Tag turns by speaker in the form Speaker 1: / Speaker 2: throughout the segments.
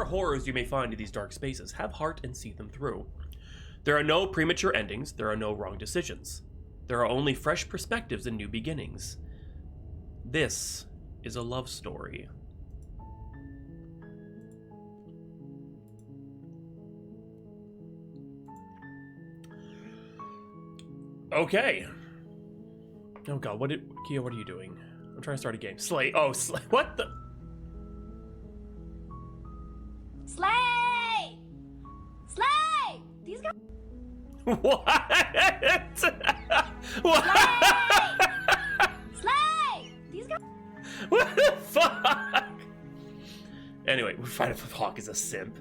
Speaker 1: horrors you may find in these dark spaces, have heart and see them through. There are no premature endings, there are no wrong decisions. There are only fresh perspectives and new beginnings. This is a love story. Okay. Oh god, Kia, what are you doing? I'm trying to start a game. Slay. Oh, Slay. What the?
Speaker 2: Slay! Slay! These guys.
Speaker 1: What? What?
Speaker 2: Slay! Slay! These guys.
Speaker 1: What the fuck? Anyway, we find out if Hawk is a simp.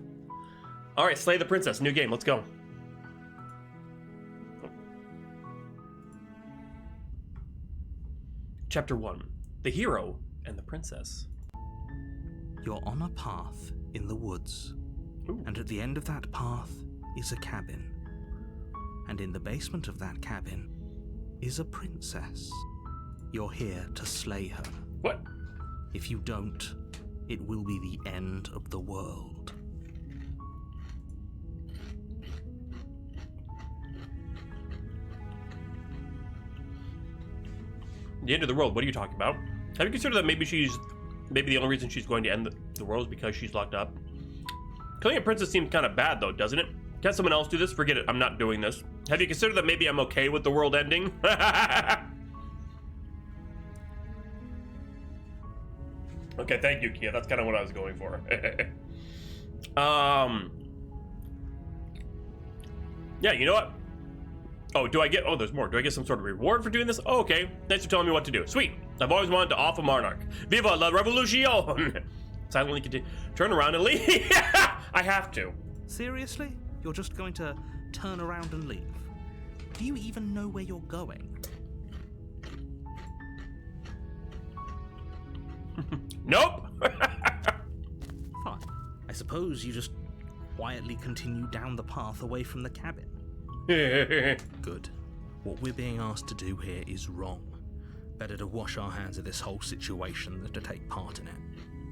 Speaker 1: Alright, Slay the Princess. New game. Let's go. Chapter 1. The Hero and the Princess.
Speaker 3: You're on a path in the woods.
Speaker 1: Ooh.
Speaker 3: And at the end of that path is a cabin. And in the basement of that cabin is a princess. You're here to slay her.
Speaker 1: What?
Speaker 3: If you don't, it will be the end of the world.
Speaker 1: The end of the world? What are you talking about? Have you considered that maybe the only reason she's going to end the world is because she's locked up? Killing a princess seems kind of bad though, doesn't it? Can someone else do this? Forget it, I'm not doing this. Have you considered that maybe I'm okay with the world ending? Okay, thank you, Kia. That's kind of what I was going for. Yeah, you know what? Oh, there's more. Do I get some sort of reward for doing this? Oh, okay. Thanks for telling me what to do. Sweet. I've always wanted to off a monarch. Viva la revolution! Silently continue. Turn around and leave. I have to.
Speaker 3: Seriously? You're just going to turn around and leave? Do you even know where you're going?
Speaker 1: Nope.
Speaker 3: Fine. I suppose you just quietly continue down the path away from the cabin. Good. What we're being asked to do here is wrong. Better to wash our hands of this whole situation than to take part in it.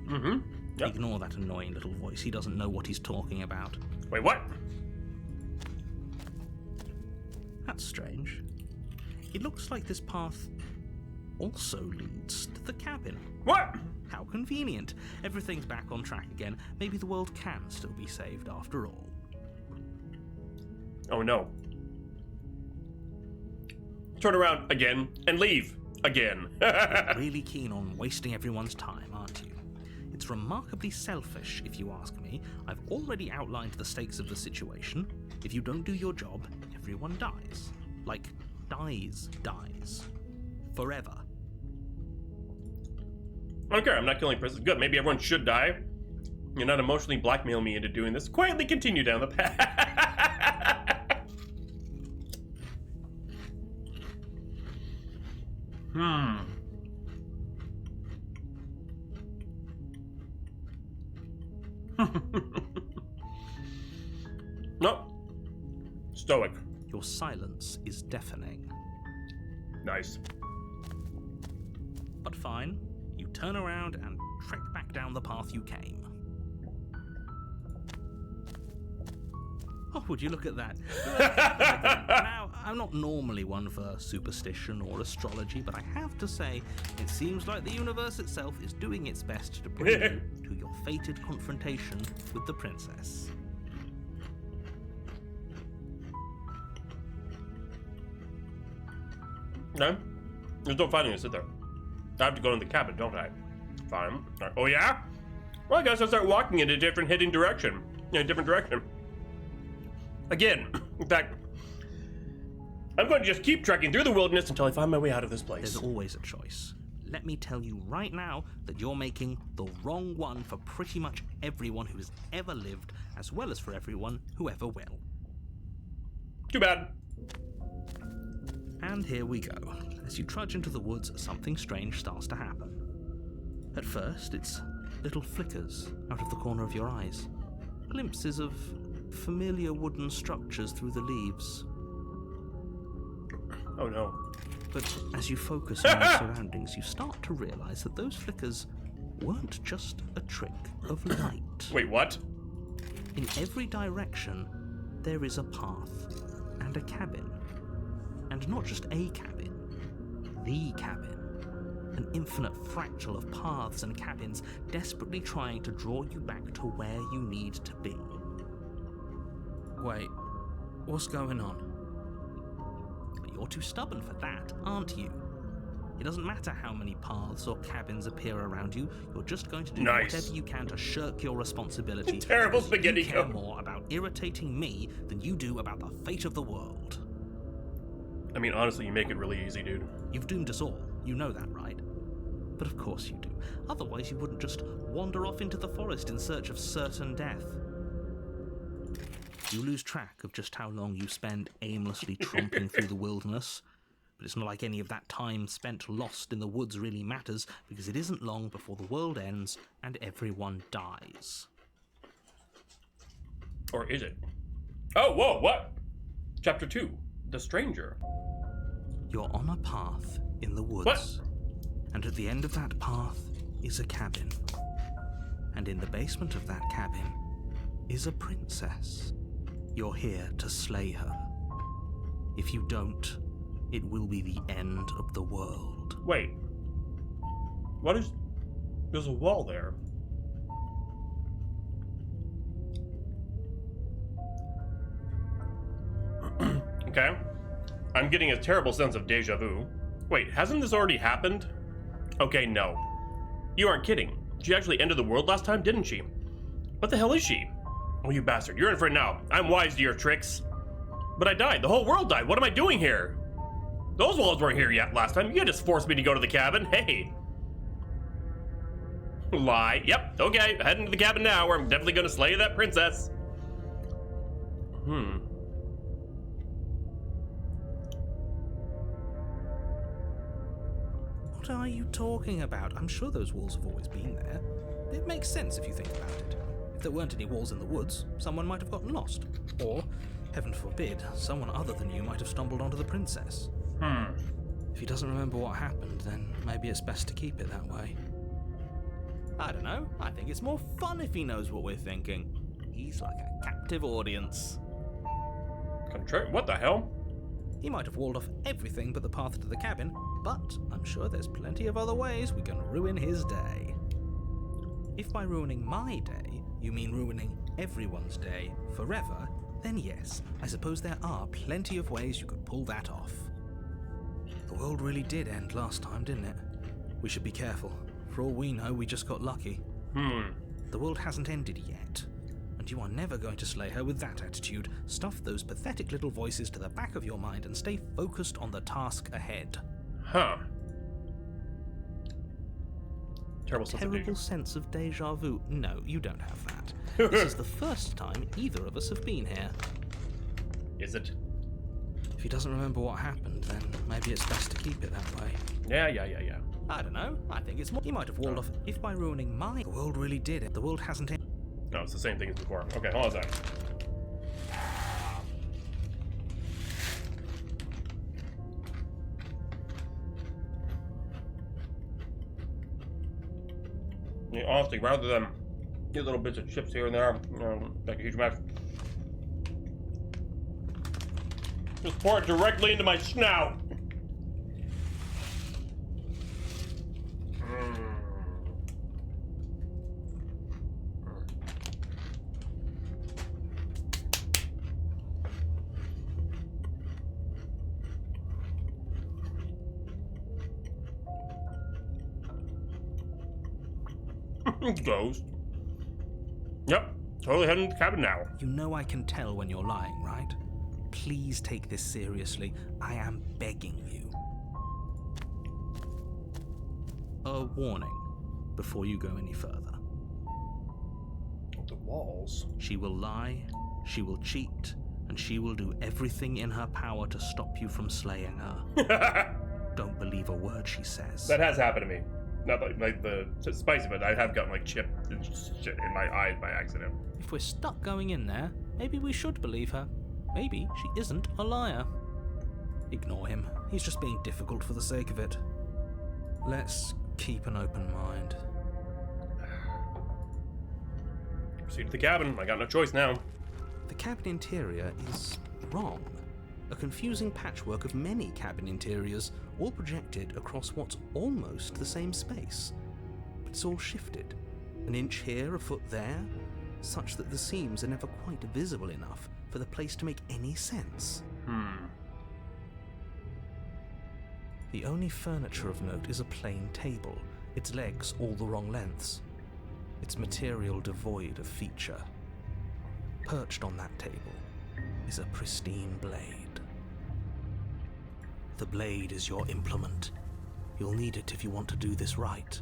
Speaker 1: Mm-hmm. Yep.
Speaker 3: Ignore that annoying little voice. He doesn't know what he's talking about.
Speaker 1: Wait, what?
Speaker 3: That's strange. It looks like this path also leads to the cabin.
Speaker 1: What?
Speaker 3: How convenient. Everything's back on track again. Maybe the world can still be saved after all.
Speaker 1: Oh no. Turn around again and leave again.
Speaker 3: You're really keen on wasting everyone's time, aren't you? It's remarkably selfish, if you ask me. I've already outlined the stakes of the situation. If you don't do your job, everyone dies. Like, dies. Forever.
Speaker 1: Okay, I'm not killing prisoners. Good, maybe everyone should die. You're not emotionally blackmailing me into doing this. Quietly continue down the path. No. Stoic.
Speaker 3: Your silence is deafening.
Speaker 1: Nice.
Speaker 3: But fine. You turn around and trek back down the path you came. Oh, would you look at that? Now, I'm not normally one for superstition or astrology, but I have to say, it seems like the universe itself is doing its best to bring you to your fated confrontation with the princess.
Speaker 1: No? There's no fighting to sit there. I have to go in the cabin, don't I? Fine. Oh yeah? Well, I guess I'll start walking in a different direction. In a different direction. Again, in fact, I'm going to just keep trekking through the wilderness until I find my way out of this place.
Speaker 3: There's always a choice. Let me tell you right now that you're making the wrong one for pretty much everyone who has ever lived, as well as for everyone who ever will.
Speaker 1: Too bad.
Speaker 3: And here we go. As you trudge into the woods, something strange starts to happen. At first, it's little flickers out of the corner of your eyes. Glimpses of familiar wooden structures through the leaves.
Speaker 1: Oh no.
Speaker 3: But as you focus on your surroundings, you start to realize that those flickers weren't just a trick of light.
Speaker 1: Wait, what?
Speaker 3: In every direction, there is a path and a cabin. And not just a cabin, the cabin. An infinite fractal of paths and cabins desperately trying to draw you back to where you need to be. Wait, what's going on? But you're too stubborn for that, aren't you? It doesn't matter how many paths or cabins appear around you, you're just going to do whatever you can to shirk your responsibility.
Speaker 1: Terrible spaghetti.
Speaker 3: You care more about irritating me than you do about the fate of the world.
Speaker 1: I mean, honestly, you make it really easy, dude.
Speaker 3: You've doomed us all, you know that, right? But of course you do. Otherwise you wouldn't just wander off into the forest in search of certain death. You lose track of just how long you spend aimlessly tromping through the wilderness. But it's not like any of that time spent lost in the woods really matters, because it isn't long before the world ends and everyone dies.
Speaker 1: Or is it? Oh, whoa, what? Chapter 2, The Stranger.
Speaker 3: You're on a path in the woods.
Speaker 1: What?
Speaker 3: And at the end of that path is a cabin. And in the basement of that cabin is a princess. You're here to slay her. If you don't, it will be the end of the world.
Speaker 1: Wait. What is... There's a wall there. Okay. I'm getting a terrible sense of deja vu. Wait, hasn't this already happened? Okay, no. You aren't kidding. She actually ended the world last time, didn't she? What the hell is she? Oh, you bastard. You're in for it now. I'm wise to your tricks. But I died. The whole world died. What am I doing here? Those walls weren't here yet last time. You just forced me to go to the cabin. Hey. Lie. Yep. Okay. Heading to the cabin now, where I'm definitely going to slay that princess.
Speaker 3: What are you talking about? I'm sure those walls have always been there. It makes sense if you think about it. If there weren't any walls in the woods, someone might have gotten lost. Or, heaven forbid, someone other than you might have stumbled onto the princess. If he doesn't remember what happened, then maybe it's best to keep it that way. I don't know. I think it's more fun if he knows what we're thinking. He's like a captive audience.
Speaker 1: What the hell?
Speaker 3: He might have walled off everything but the path to the cabin, but I'm sure there's plenty of other ways we can ruin his day. If by ruining my day, you mean ruining everyone's day forever, then yes, I suppose there are plenty of ways you could pull that off. The world really did end last time, didn't it? We should be careful. For all we know, we just got lucky. The world hasn't ended yet. And you are never going to slay her with that attitude. Stuff those pathetic little voices to the back of your mind and stay focused on the task ahead.
Speaker 1: Terrible
Speaker 3: sense of deja vu. No, you don't have that. This is the first time either of us have been here.
Speaker 1: Is it?
Speaker 3: If he doesn't remember what happened, then maybe it's best to keep it that way.
Speaker 1: Yeah.
Speaker 3: I don't know. I think it's more... He might have walled off... If by ruining my... The world really did it. The world hasn't...
Speaker 1: No, it's the same thing as before. Okay, hold on a second. Yeah, honestly, rather than get little bits of chips here and there, make a huge mess. Just pour it directly into my snout. Ghost. Yep, totally heading to the cabin now.
Speaker 3: You know I can tell when you're lying, right? Please take this seriously. I am begging you. A warning before you go any further.
Speaker 1: The walls.
Speaker 3: She will lie, she will cheat, and she will do everything in her power to stop you from slaying her. Don't believe a word she says.
Speaker 1: That has happened to me. Not like the spicy, but I have gotten like chip and shit in my eyes by accident.
Speaker 3: If we're stuck going in there, maybe we should believe her. Maybe she isn't a liar. Ignore him. He's just being difficult for the sake of it. Let's keep an open mind.
Speaker 1: Proceed to the cabin. I got no choice now.
Speaker 3: The cabin interior is wrong. A confusing patchwork of many cabin interiors, all projected across what's almost the same space. But it's all shifted. An inch here, a foot there, such that the seams are never quite visible enough for the place to make any sense. The only furniture of note is a plain table, its legs all the wrong lengths, its material devoid of feature. Perched on that table is a pristine blade. The blade is your implement. You'll need it if you want to do this right.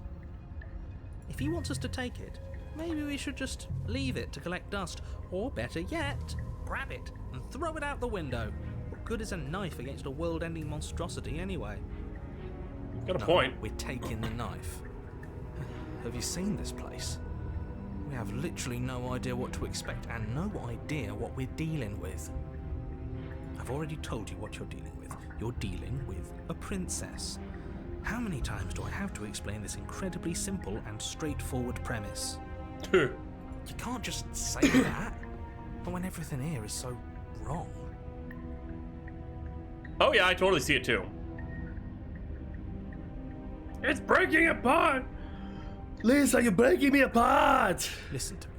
Speaker 3: If he wants us to take it, maybe we should just leave it to collect dust, or better yet, grab it and throw it out the window. What good is a knife against a world-ending monstrosity anyway?
Speaker 1: Got a point.
Speaker 3: We're taking the knife. Have you seen this place? We have literally no idea what to expect and no idea what we're dealing with. I've already told you what you're dealing with. You're dealing with a princess. How many times do I have to explain this incredibly simple and straightforward premise? You can't just say that, but when everything here is so wrong.
Speaker 1: Oh yeah, I totally see it too. It's breaking apart! Lisa, you're breaking me apart!
Speaker 3: Listen to me.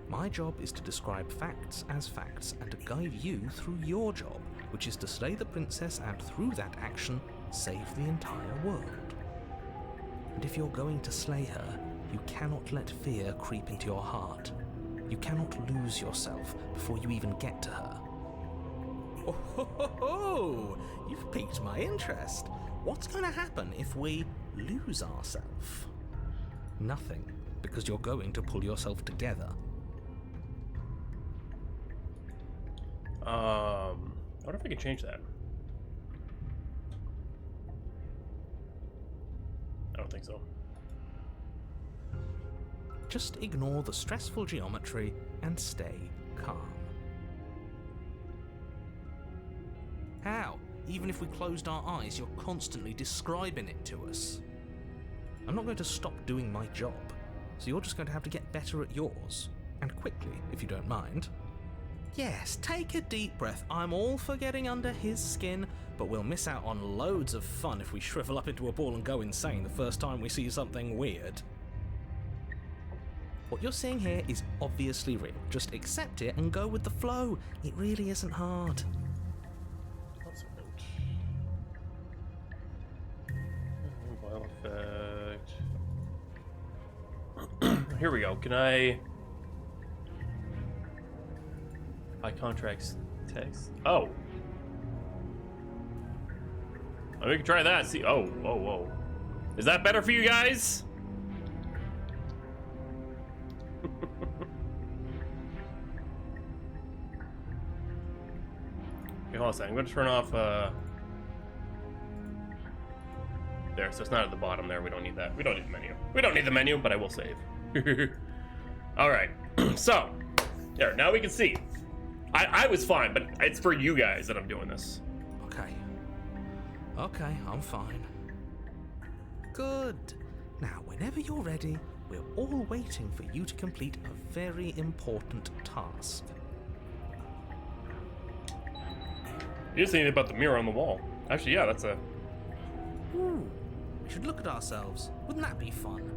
Speaker 3: My job is to describe facts as facts and to guide you through your job, which is to slay the princess and through that action, save the entire world. And if you're going to slay her, you cannot let fear creep into your heart. You cannot lose yourself before you even get to her. Oh, ho, ho, ho. You've piqued my interest. What's going to happen if we lose ourselves? Nothing, because you're going to pull yourself together.
Speaker 1: I wonder if I can change that. I don't think so.
Speaker 3: Just ignore the stressful geometry and stay calm. How? Even if we closed our eyes, you're constantly describing it to us. I'm not going to stop doing my job, so you're just going to have to get better at yours. And quickly, if you don't mind. Yes, take a deep breath. I'm all for getting under his skin, but we'll miss out on loads of fun if we shrivel up into a ball and go insane the first time we see something weird. What you're seeing here is obviously real. Just accept it and go with the flow. It really isn't hard.
Speaker 1: Mobile effect. Here we go. Can I contracts text? Oh. We can try that. See. Oh, whoa, whoa. Is that better for you guys? Okay, hold on a second. I'm going to turn off. There, so it's not at the bottom there. We don't need that. We don't need the menu. We don't need the menu, but I will save. All right. So, there. Now we can see. I was fine, but it's for you guys that I'm doing this.
Speaker 3: Okay, I'm fine. Good. Now, whenever you're ready, we're all waiting for you to complete a very important task.
Speaker 1: You didn't say anything about the mirror on the wall. Actually, yeah, that's a...
Speaker 3: Ooh, we should look at ourselves. Wouldn't that be fun?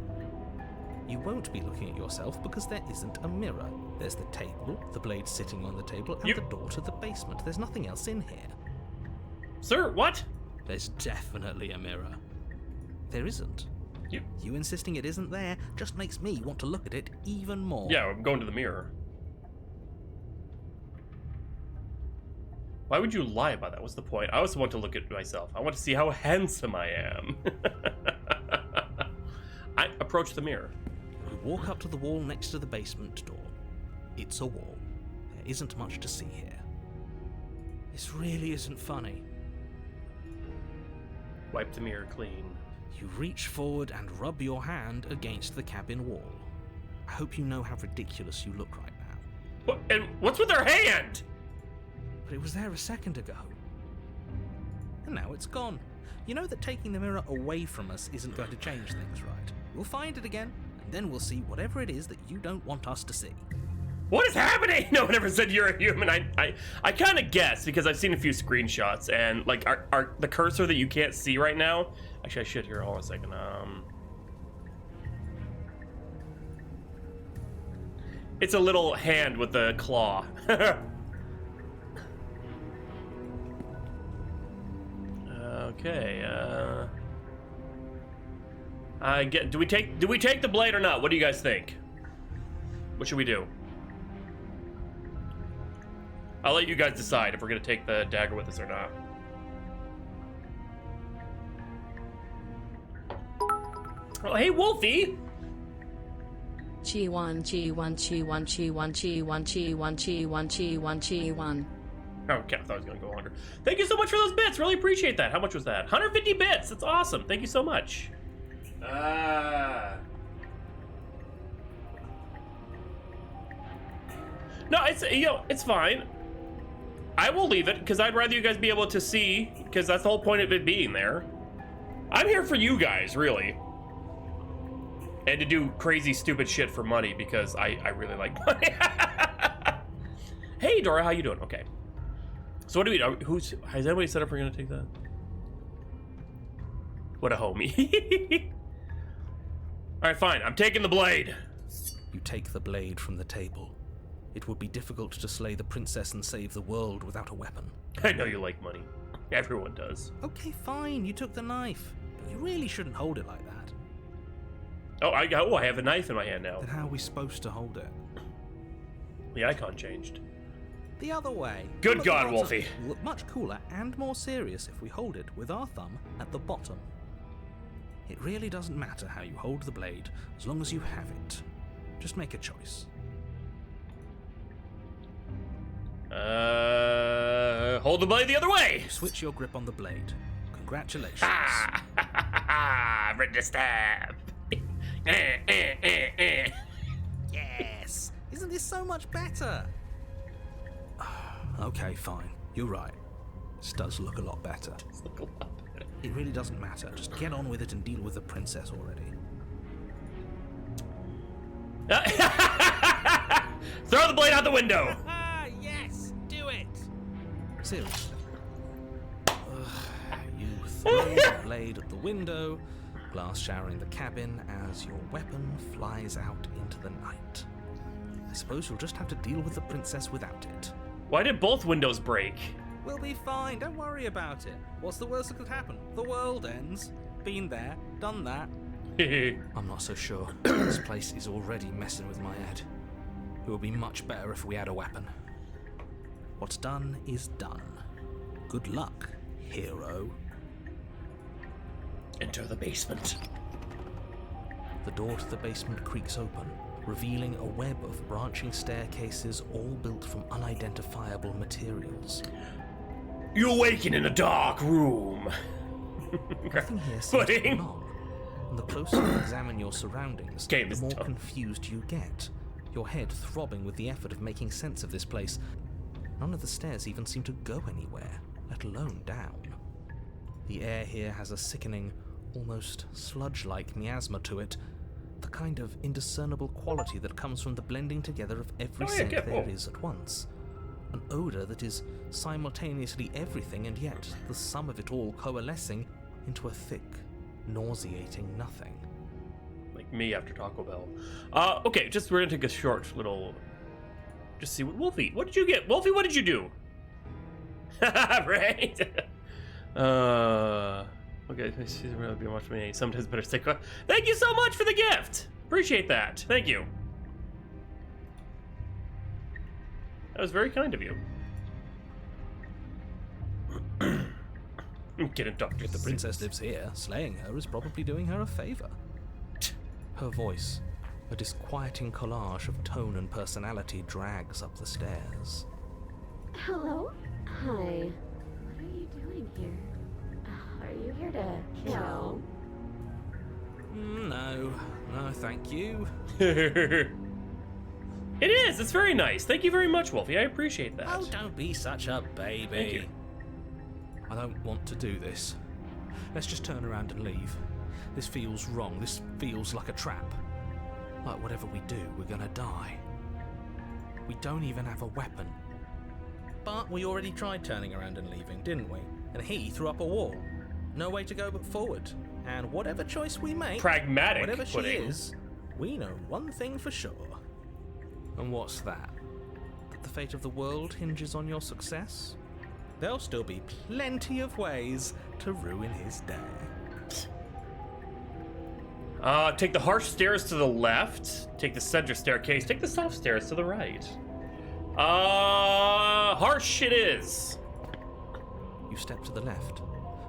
Speaker 3: You won't be looking at yourself because there isn't a mirror. There's the table, the blade sitting on the table, and the door to the basement. There's nothing else in here.
Speaker 1: Sir, what?
Speaker 3: There's definitely a mirror. There isn't. You insisting it isn't there just makes me want to look at it even more.
Speaker 1: Yeah, I'm going to the mirror. Why would you lie about that? What's the point? I also want to look at myself. I want to see how handsome I am. I approach the mirror.
Speaker 3: You walk up to the wall next to the basement door. It's a wall. There isn't much to see here. This really isn't funny.
Speaker 1: Wipe the mirror clean.
Speaker 3: You reach forward and rub your hand against the cabin wall. I hope you know how ridiculous you look right now.
Speaker 1: What? And what's with her hand?
Speaker 3: But it was there a second ago. And now it's gone. You know that taking the mirror away from us isn't going to change things, right? We'll find it again, and then we'll see whatever it is that you don't want us to see.
Speaker 1: What is happening? No one ever said you're a human. I kind of guessed because I've seen a few screenshots and like the cursor that you can't see right now. Actually, I should here. Hold on a second. It's a little hand with a claw. Okay. Do we take the blade or not? What do you guys think? What should we do? I'll let you guys decide if we're gonna take the dagger with us or not. Oh, hey, Wolfie!
Speaker 4: Chi1, Chi1, Chi1, Chi1, Chi1, Chi1, Chi1, Chi1, Chi1.
Speaker 1: Okay, I thought it was gonna go longer. Thank you so much for those bits. Really appreciate that. How much was that? 150 bits. That's awesome. Thank you so much. No, it's fine. I will leave it because I'd rather you guys be able to see, because that's the whole point of it being there. I'm here for you guys, really. And to do crazy, stupid shit for money because I really like money. Hey, Dora, how you doing? Okay. So what do we do? Has anybody set up we're gonna take that? What a homie. All right, fine. I'm taking the blade.
Speaker 3: You take the blade from the table. It would be difficult to slay the princess and save the world without a weapon.
Speaker 1: I know you like money. Everyone does.
Speaker 3: Okay, fine. You took the knife. But you really shouldn't hold it like that.
Speaker 1: Oh, I have a knife in my hand now.
Speaker 3: Then how are we supposed to hold it?
Speaker 1: The icon changed.
Speaker 3: The other way.
Speaker 1: Good God, Wolfie.
Speaker 3: Look much cooler and more serious if we hold it with our thumb at the bottom. It really doesn't matter how you hold the blade, as long as you have it. Just make a choice.
Speaker 1: Hold the blade the other way.
Speaker 3: Switch your grip on the blade. Congratulations.
Speaker 1: Ready to stab.
Speaker 3: Yes! Isn't this so much better? Okay, fine. You're right. This does look a lot better. It really doesn't matter. Just get on with it and deal with the princess already.
Speaker 1: Throw the blade out the window!
Speaker 3: Yes! Do it! Seriously. You throw the blade at the window, glass showering the cabin as your weapon flies out into the night. I suppose you'll just have to deal with the princess without it.
Speaker 1: Why did both windows break?
Speaker 3: We'll be fine, don't worry about it. What's the worst that could happen? The world ends. Been there, done that. I'm not so sure. This place is already messing with my head. It would be much better if we had a weapon. What's done is done. Good luck, hero.
Speaker 1: Enter the basement.
Speaker 3: The door to the basement creaks open, revealing a web of branching staircases all built from unidentifiable materials.
Speaker 1: You awaken in a dark room.
Speaker 3: Nothing here seems to belong. And the closer you examine your surroundings, the more confused you get. Your head throbbing with the effort of making sense of this place. None of the stairs even seem to go anywhere, let alone down. The air here has a sickening, almost sludge-like miasma to it, the kind of indiscernible quality that comes from the blending together of every scent there is at once. An odor that is simultaneously everything and yet the sum of it all coalescing into a thick, nauseating nothing.
Speaker 1: Like me after Taco Bell. Okay, we're gonna take a short little... Just see what... Wolfie, what did you get? Wolfie, what did you do? Right? Okay, this is really being watched me. Sometimes better stick with... Thank you so much for the gift! Appreciate that. Thank you. That was very kind of you. Get in, Doctor.
Speaker 3: If the princess lives here, slaying her is probably doing her a favor. Her voice, a disquieting collage of tone and personality, drags up the stairs.
Speaker 5: Hello? Hi. What are you doing here? Are you here to kill?
Speaker 3: No, thank you.
Speaker 1: It is. It's very nice. Thank you very much, Wolfie. I appreciate that.
Speaker 3: Oh, don't be such a baby.
Speaker 1: Thank you.
Speaker 3: I don't want to do this. Let's just turn around and leave. This feels wrong. This feels like a trap. Like whatever we do, we're gonna die. We don't even have a weapon. But we already tried turning around and leaving, didn't we? And he threw up a wall. No way to go but forward. And whatever choice we make,
Speaker 1: Pragmatic
Speaker 3: whatever she
Speaker 1: pudding.
Speaker 3: is, we know one thing for sure. And what's that? That the fate of the world hinges on your success? There'll still be plenty of ways to ruin his day.
Speaker 1: Take the harsh stairs to the left. Take the center staircase. Take the soft stairs to the right. Harsh it is.
Speaker 3: You step to the left.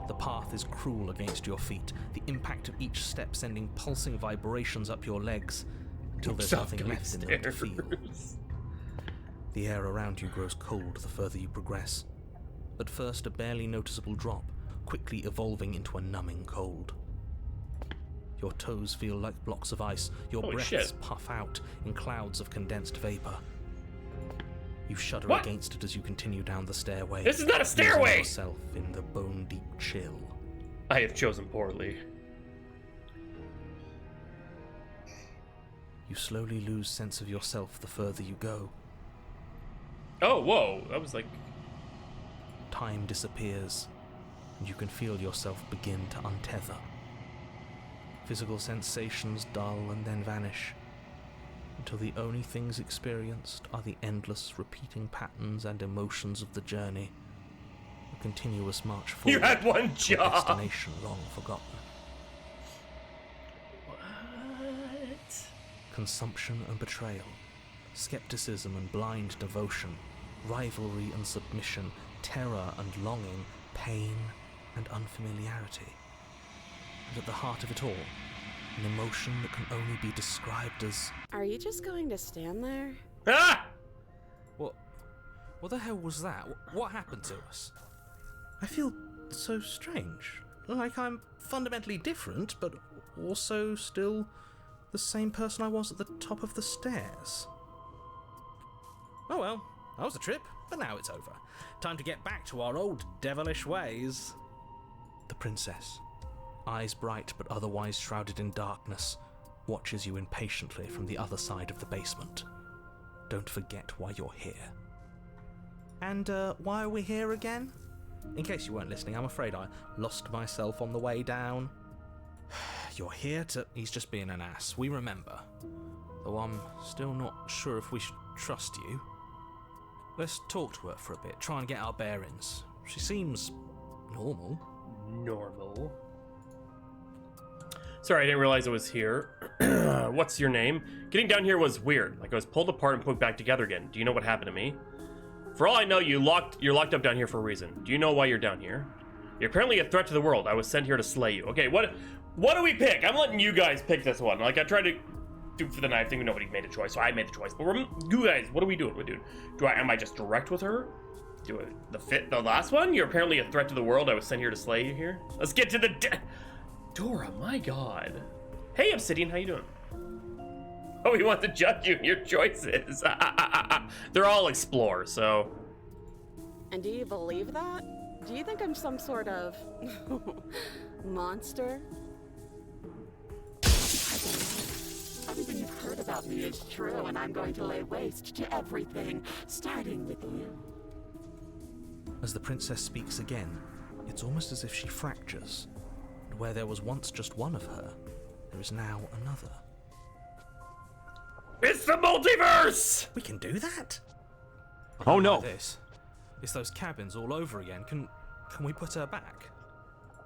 Speaker 3: The path is cruel against your feet, the impact of each step sending pulsing vibrations up your legs until there's nothing left in them to feel. The air around you grows cold the further you progress. At first a barely noticeable drop, quickly evolving into a numbing cold. Your toes feel like blocks of ice, your
Speaker 1: Holy
Speaker 3: breaths
Speaker 1: shit.
Speaker 3: puff out in clouds of condensed vapor. You shudder
Speaker 1: What?
Speaker 3: against it as you continue down the stairway.
Speaker 1: This is not a
Speaker 3: losing
Speaker 1: stairway!
Speaker 3: yourself in the bone-deep chill.
Speaker 1: I have chosen poorly.
Speaker 3: You slowly lose sense of yourself the further you go.
Speaker 1: Oh, whoa. That was like...
Speaker 3: Time disappears, and you can feel yourself begin to untether. Physical sensations dull and then vanish, until the only things experienced are the endless repeating patterns and emotions of the journey, a continuous march forward
Speaker 1: You had one
Speaker 3: to a
Speaker 1: job!
Speaker 3: destination long forgotten.
Speaker 1: What?
Speaker 3: Consumption and betrayal, skepticism and blind devotion, rivalry and submission, terror and longing, pain and unfamiliarity. And at the heart of it all, an emotion that can only be described as...
Speaker 5: Are you just going to stand there?
Speaker 1: Ah!
Speaker 3: What the hell was that? What happened to us? I feel so strange. Like I'm fundamentally different, but also still the same person I was at the top of the stairs. Oh well, that was a trip, but now it's over. Time to get back to our old devilish ways. The princess, eyes bright but otherwise shrouded in darkness, watches you impatiently from the other side of the basement. Don't forget why you're here. And why are we here again? In case you weren't listening, I'm afraid I lost myself on the way down. You're here to... He's just being an ass, we remember. Though I'm still not sure if we should trust you. Let's talk to her for a bit, try and get our bearings. She seems normal.
Speaker 1: Normal. Sorry, I didn't realize it was here. What's your name? Getting down here was weird. Like I was pulled apart and put back together again. Do you know what happened to me? For all I know, you're locked up down here for a reason. Do you know why you're down here? You're apparently a threat to the world. I was sent here to slay you. Okay, what do we pick? I'm letting you guys pick this one. Like I tried to do for the knife thing, nobody made a choice, so I made the choice. But you guys, what are we doing? Am I just direct with her? The last one? You're apparently a threat to the world. I was sent here to slay you here. Let's get to the Dora, my god. Hey, Obsidian, how you doing? Oh, he wants to judge you in your choices. They're all explore, so...
Speaker 5: And do you believe that? Do you think I'm some sort of monster?
Speaker 6: Everything you've heard about me is true, and I'm going to lay waste to everything, starting with you.
Speaker 3: As the princess speaks again, it's almost as if she fractures. And where there was once just one of her, there is now another.
Speaker 1: It's the multiverse!
Speaker 3: We can do that?
Speaker 1: Oh no.
Speaker 3: This. It's those cabins all over again. Can we put her back?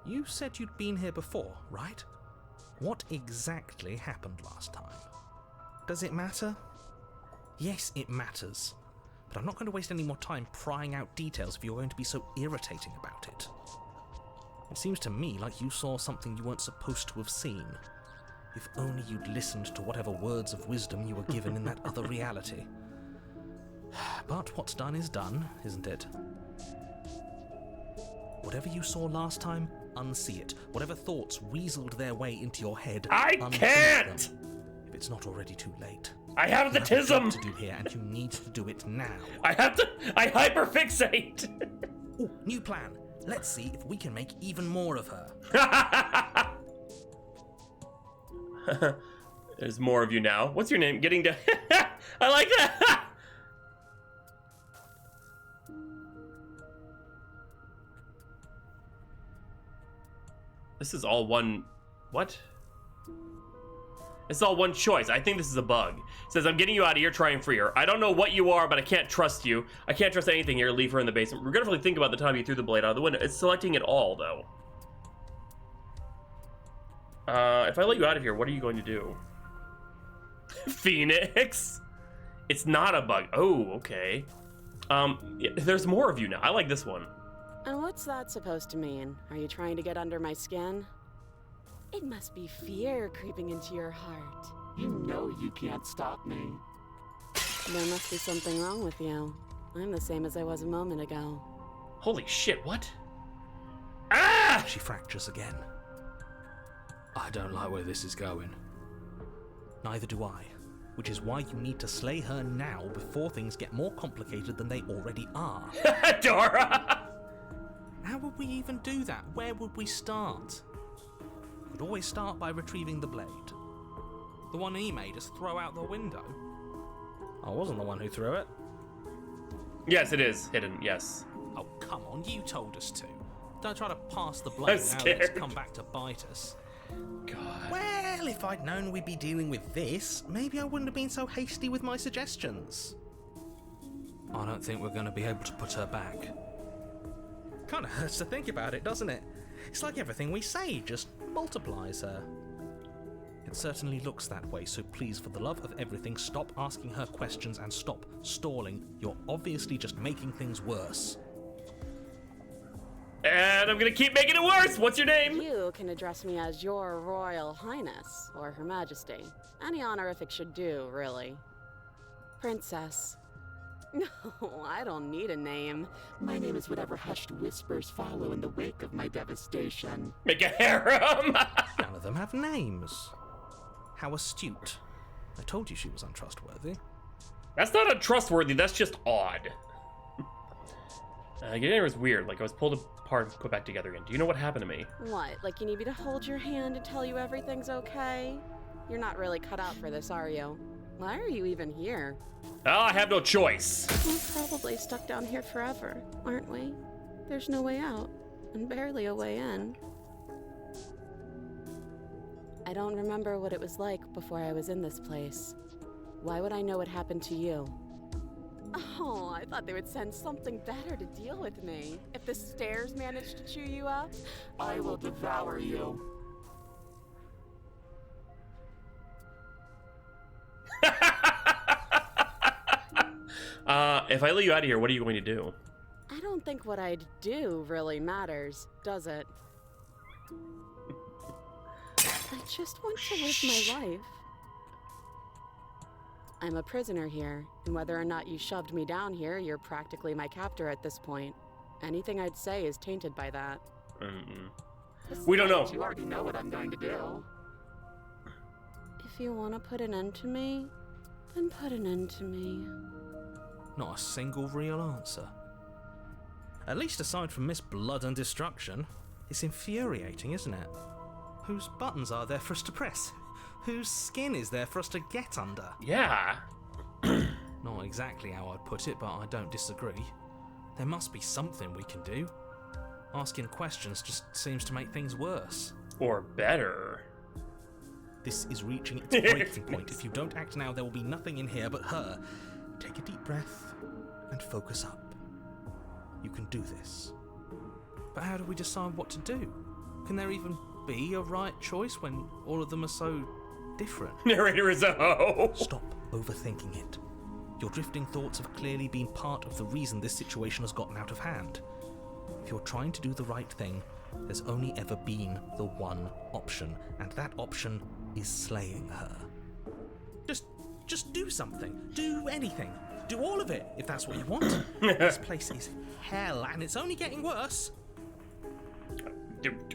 Speaker 3: You said you'd been here before, right? What exactly happened last time? Does it matter? Yes, it matters. But I'm not going to waste any more time prying out details if you're going to be so irritating about it. It seems to me like you saw something you weren't supposed to have seen. If only you'd listened to whatever words of wisdom you were given in that other reality. But what's done is done, isn't it? Whatever you saw last time, unsee it. Whatever thoughts weaseled their way into your head,
Speaker 1: I
Speaker 3: unthinked
Speaker 1: can't!
Speaker 3: them, if it's not already too late.
Speaker 1: I have the
Speaker 3: You have a job
Speaker 1: tism!
Speaker 3: to do here, and you need to do it now.
Speaker 1: I hyperfixate!
Speaker 3: Ooh, new plan. Let's see if we can make even more of her.
Speaker 1: There's more of you now. What's your name? Getting to... I like that! This is all one... What? It's all one choice. I think this is a bug. It says, I'm getting you out of here, try and free her. I don't know what you are, but I can't trust you. I can't trust anything here. Leave her in the basement. Regretfully think about the time you threw the blade out of the window. It's selecting it all, though. If I let you out of here, what are you going to do? Phoenix? It's not a bug. Oh, okay. Yeah, there's more of you now. I like this one.
Speaker 7: And what's that supposed to mean? Are you trying to get under my skin? It must be fear creeping into your heart.
Speaker 6: You know you can't stop me.
Speaker 7: There must be something wrong with you. I'm the same as I was a moment ago.
Speaker 1: Holy shit, what? Ah!
Speaker 3: She fractures again. I don't like where this is going. Neither do I. Which is why you need to slay her now before things get more complicated than they already are.
Speaker 1: Dora!
Speaker 3: How would we even do that? Where would we start? We'd always start by retrieving the blade. The one he made us throw out the window. I wasn't the one who threw it.
Speaker 1: Yes, it is hidden, yes.
Speaker 3: Oh, come on, you told us to. Don't try to pass the blame now that it's come back to bite us.
Speaker 1: God.
Speaker 3: Well, if I'd known we'd be dealing with this, maybe I wouldn't have been so hasty with my suggestions. I don't think we're going to be able to put her back. Kind of hurts to think about it, doesn't it? It's like everything we say just multiplies her. It certainly looks that way, so please, for the love of everything, stop asking her questions and stop stalling. You're obviously just making things worse.
Speaker 1: And I'm gonna keep making it worse! What's your name?
Speaker 7: You can address me as Your Royal Highness, or Her Majesty. Any honorific should do, really. Princess. No, I don't need a name.
Speaker 6: My name is whatever hushed whispers follow in the wake of my devastation.
Speaker 1: Make a harem!
Speaker 3: None of them have names. How astute. I told you she was untrustworthy.
Speaker 1: That's not untrustworthy, that's just odd. Getting there was weird, like I was pulled apart and put back together again. Do you know what happened to me?
Speaker 7: What, like you need me to hold your hand and tell you everything's okay? You're not really cut out for this, are you? Why are you even here?
Speaker 1: Oh, I have no choice.
Speaker 7: We're probably stuck down here forever, aren't we? There's no way out, and barely a way in. I don't remember what it was like before I was in this place. Why would I know what happened to you? Oh, I thought they would send something better to deal with me. If the stairs managed to chew you up,
Speaker 6: I will devour you.
Speaker 1: If I let you out of here, what are you going to do?
Speaker 7: I don't think what I'd do really matters, does it? I just want to live my life. I'm a prisoner here, and whether or not you shoved me down here, you're practically my captor at this point. Anything I'd say is tainted by that.
Speaker 1: We don't know.
Speaker 6: You already know what I'm going to do.
Speaker 7: If you want to put an end to me, then put an end to me.
Speaker 3: Not a single real answer. At least aside from Miss Blood and Destruction, it's infuriating, isn't it? Whose buttons are there for us to press? Whose skin is there for us to get under?
Speaker 1: Yeah.
Speaker 3: Not exactly how I'd put it, but I don't disagree. There must be something we can do. Asking questions just seems to make things worse.
Speaker 1: Or better.
Speaker 3: This is reaching its breaking point. If you don't act now, there will be nothing in here but her. Take a deep breath and focus up. You can do this. But how do we decide what to do? Can there even be a right choice when all of them are so different?
Speaker 1: Narrator is a hoe.
Speaker 3: Stop overthinking it. Your drifting thoughts have clearly been part of the reason this situation has gotten out of hand. If you're trying to do the right thing, there's only ever been the one option, and that option is slaying her. Just do something. Do anything. Do all of it, if that's what you want. This place is hell, and it's only getting worse.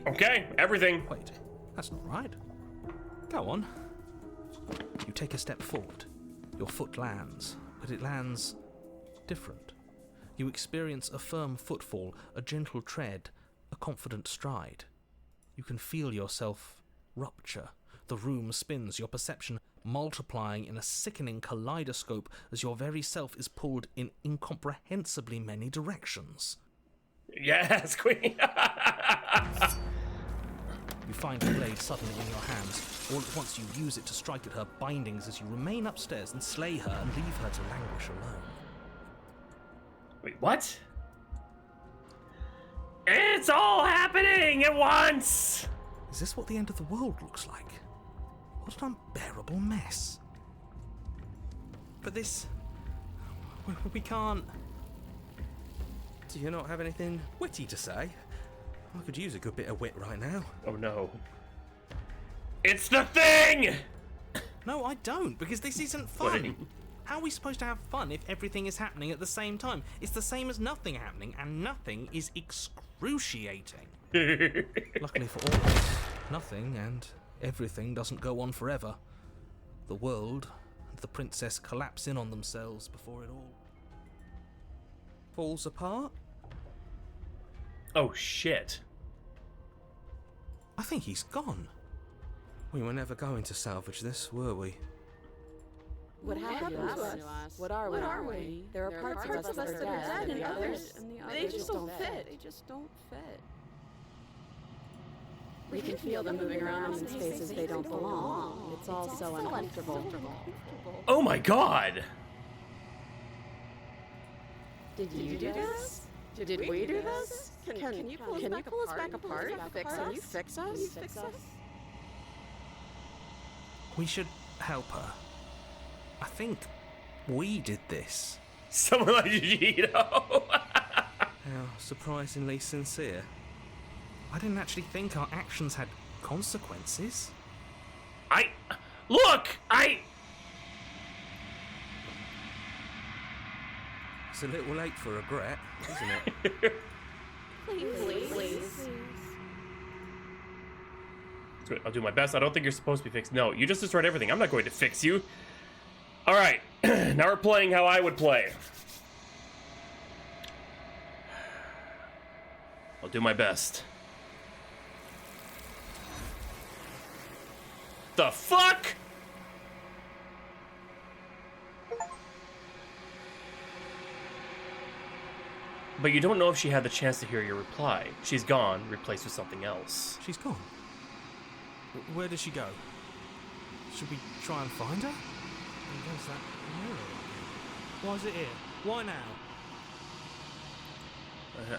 Speaker 1: Okay, everything.
Speaker 3: Wait, that's not right. Go on. You take a step forward. Your foot lands, but it lands different. You experience a firm footfall, a gentle tread, a confident stride. You can feel yourself rupture. The room spins, your perception multiplying in a sickening kaleidoscope as your very self is pulled in incomprehensibly many directions.
Speaker 1: Yes, Queen.
Speaker 3: You find the blade suddenly in your hands. All at once you use it to strike at her bindings as you remain upstairs and slay her and leave her to languish alone.
Speaker 1: Wait, what? It's all happening at once!
Speaker 3: Is this what the end of the world looks like? What an unbearable mess. But this... we can't... Do you not have anything witty to say? I could use a good bit of wit right now.
Speaker 1: Oh no. It's the thing!
Speaker 3: No, I don't, because this isn't fun. How are we supposed to have fun if everything is happening at the same time? It's the same as nothing happening, and nothing is excruciating. Luckily for all of us, nothing and everything doesn't go on forever. The world and the princess collapse in on themselves before it all falls apart.
Speaker 1: Oh shit.
Speaker 3: I think he's gone. We were never going to salvage this, were we?
Speaker 7: What happened to us? What are we? There are parts of us that are dead, and others, they just don't fit. They just don't fit. We can feel them moving around in spaces they don't belong. It's all so uncomfortable.
Speaker 1: Oh my god!
Speaker 7: Did you do this? Did we do this? Can you pull us back apart? Can you fix us?
Speaker 3: We should help her. I think we did this.
Speaker 1: Someone like Gito!
Speaker 3: How surprisingly sincere. I didn't actually think our actions had consequences. It's a little late for regret, isn't it?
Speaker 7: Please.
Speaker 1: Good, I'll do my best. I don't think you're supposed to be fixed. No, you just destroyed everything. I'm not going to fix you. Alright, now we're playing how I would play. I'll do my best. The fuck? But you don't know if she had the chance to hear your reply. She's gone, replaced with something else.
Speaker 3: She's gone. Where did she go? Should we try and find her? Where's that mirror? Why is it here? Why now?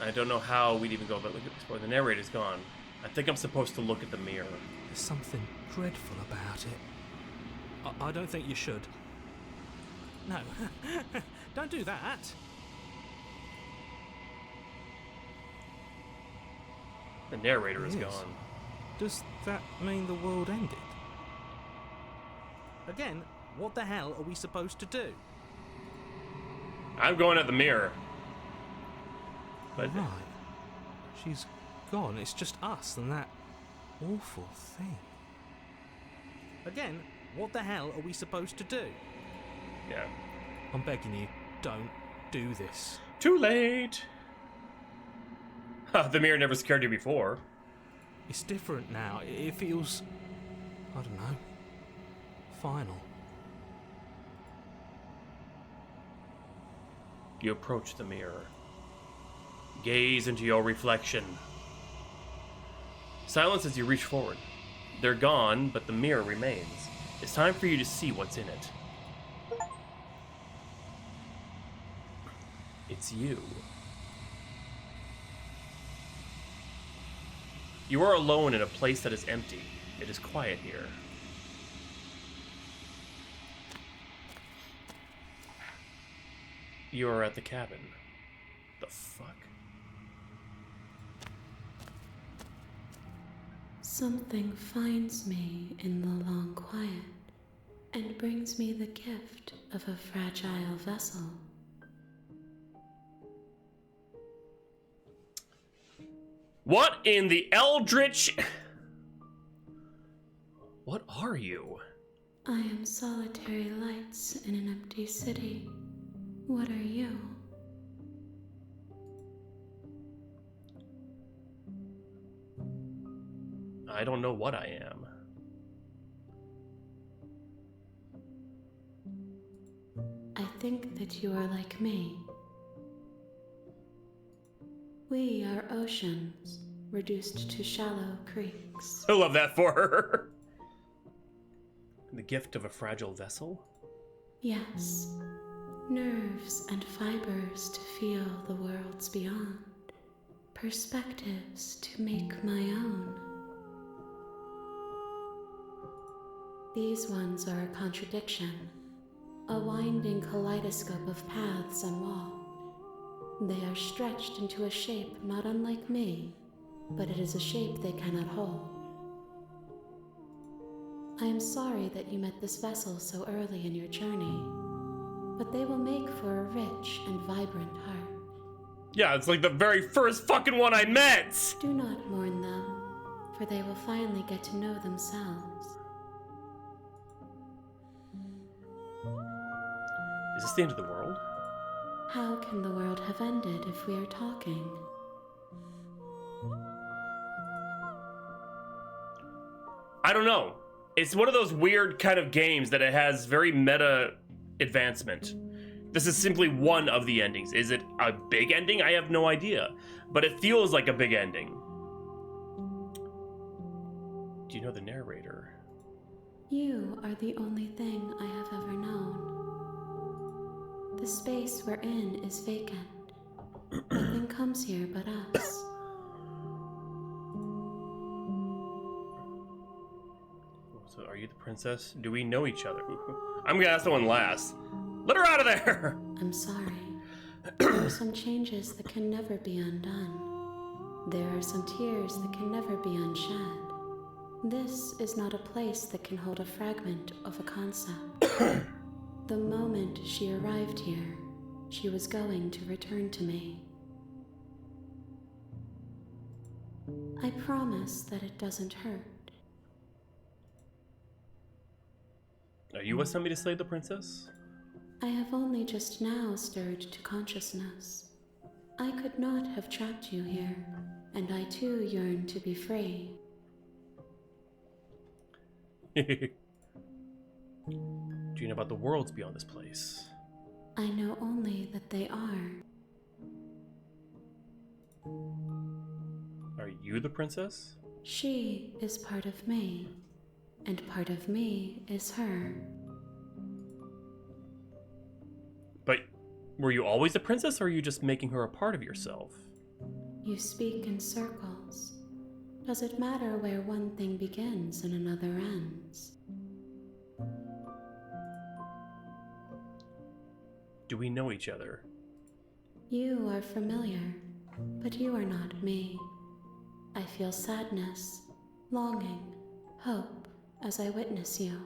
Speaker 1: I don't know how we'd even go, but look at this boy. The narrator's gone. I think I'm supposed to look at the mirror.
Speaker 3: There's something dreadful about it. I don't think you should. No. Don't do that.
Speaker 1: The narrator is
Speaker 3: Yes.
Speaker 1: gone.
Speaker 3: Does that mean the world ended? Again, what the hell are we supposed to do?
Speaker 1: I'm going at the mirror. But
Speaker 3: Right. She's gone. It's just us and that awful thing. Again, what the hell are we supposed to do?
Speaker 1: yeah.
Speaker 3: I'm begging you, don't do this.
Speaker 1: Too late. The mirror never scared you before.
Speaker 3: It's different now. It feels, I don't know, final.
Speaker 1: You approach the mirror. Gaze into your reflection. Silence as you reach forward. They're gone, but the mirror remains. It's time for you to see what's in it. It's you. You are alone in a place that is empty. It is quiet here. You are at the cabin. The fuck?
Speaker 5: Something finds me in the long quiet and brings me the gift of a fragile vessel.
Speaker 1: What in the eldritch? What are you?
Speaker 5: I am solitary lights in an empty city. What are you?
Speaker 1: I don't know what I am.
Speaker 5: I think that you are like me. We are oceans, reduced to shallow creeks.
Speaker 1: I love that for her. The gift of a fragile vessel?
Speaker 5: Yes, nerves and fibers to feel the worlds beyond, perspectives to make my own. These ones are a contradiction, a winding kaleidoscope of paths and wall. They are stretched into a shape not unlike me, but it is a shape they cannot hold. I am sorry that you met this vessel so early in your journey, but they will make for a rich and vibrant heart.
Speaker 1: Yeah, it's like the very first fucking one I met!
Speaker 5: Do not mourn them, for they will finally get to know themselves.
Speaker 1: Is this the end of the world?
Speaker 5: How can the world have ended if we are talking?
Speaker 1: I don't know. It's one of those weird kind of games that it has very meta advancement. This is simply one of the endings. Is it a big ending? I have no idea. But it feels like a big ending. Do you know the narrator?
Speaker 5: You are the only thing I have ever known. The space we're in is vacant. Nothing comes here but us.
Speaker 1: So are you the princess? Do we know each other? I'm gonna ask the one last. Let her out of there!
Speaker 5: I'm sorry. There are some changes that can never be undone. There are some tears that can never be unshed. This is not a place that can hold a fragment of a concept. The moment she arrived here, she was going to return to me. I promise that it doesn't hurt.
Speaker 1: Are you what sent me to slay the princess?
Speaker 5: I have only just now stirred to consciousness. I could not have trapped you here, and I too yearn to be free.
Speaker 1: Do you know about the worlds beyond this place?
Speaker 5: I know only that they are.
Speaker 1: Are you the princess?
Speaker 5: She is part of me, and part of me is her.
Speaker 1: But were you always a princess, or are you just making her a part of yourself?
Speaker 5: You speak in circles. Does it matter where one thing begins and another ends?
Speaker 1: Do we know each other?
Speaker 5: You are familiar, but you are not me. I feel sadness, longing, hope as I witness you.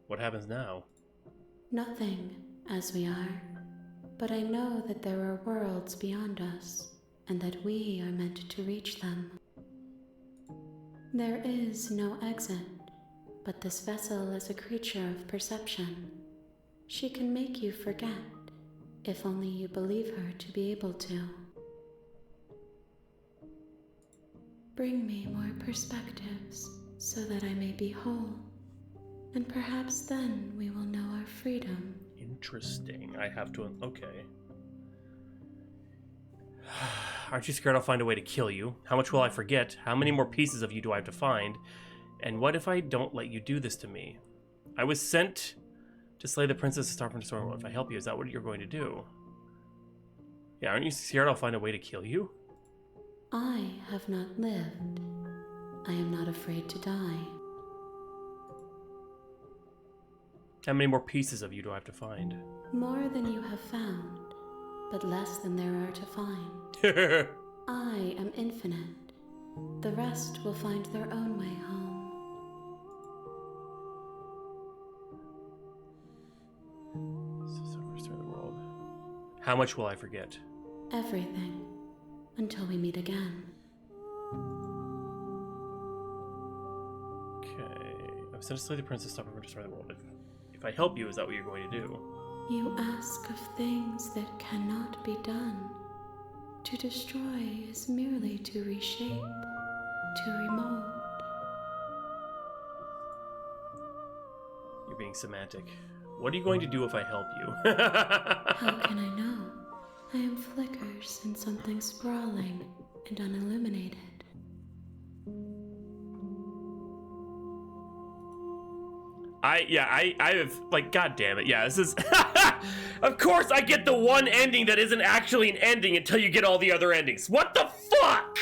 Speaker 1: What happens now?
Speaker 5: Nothing, as we are. But I know that there are worlds beyond us, and that we are meant to reach them. There is no exit, but this vessel is a creature of perception. She can make you forget, if only you believe her to be able to. Bring me more perspectives, so that I may be whole, and perhaps then we will know our freedom.
Speaker 1: Interesting. I have to... Okay. Aren't you scared I'll find a way to kill you? How much will I forget? How many more pieces of you do I have to find? And what if I don't let you do this to me? I was sent to slay the princess to start from the story world. If I help you, is that what you're going to do? Yeah, aren't you scared I'll find a way to kill you?
Speaker 5: I have not lived. I am not afraid to die.
Speaker 1: How many more pieces of you do I have to find?
Speaker 5: More than you have found, but less than there are to find. I am infinite. The rest will find their own way home.
Speaker 1: This is the first time in the world. How much will I forget?
Speaker 5: Everything. Until we meet again.
Speaker 1: Okay. I've sent to slay the princess, stop her from destroying the world. If I help you, is that what you're going to do?
Speaker 5: You ask of things that cannot be done. To destroy is merely to reshape, to remold.
Speaker 1: You're being semantic. What are you going to do if I help you?
Speaker 5: How can I know? I am flickers in something sprawling and unilluminated.
Speaker 1: I have, like, god damn it, yeah, this is, of course I get the one ending that isn't actually an ending until you get all the other endings. What the fuck?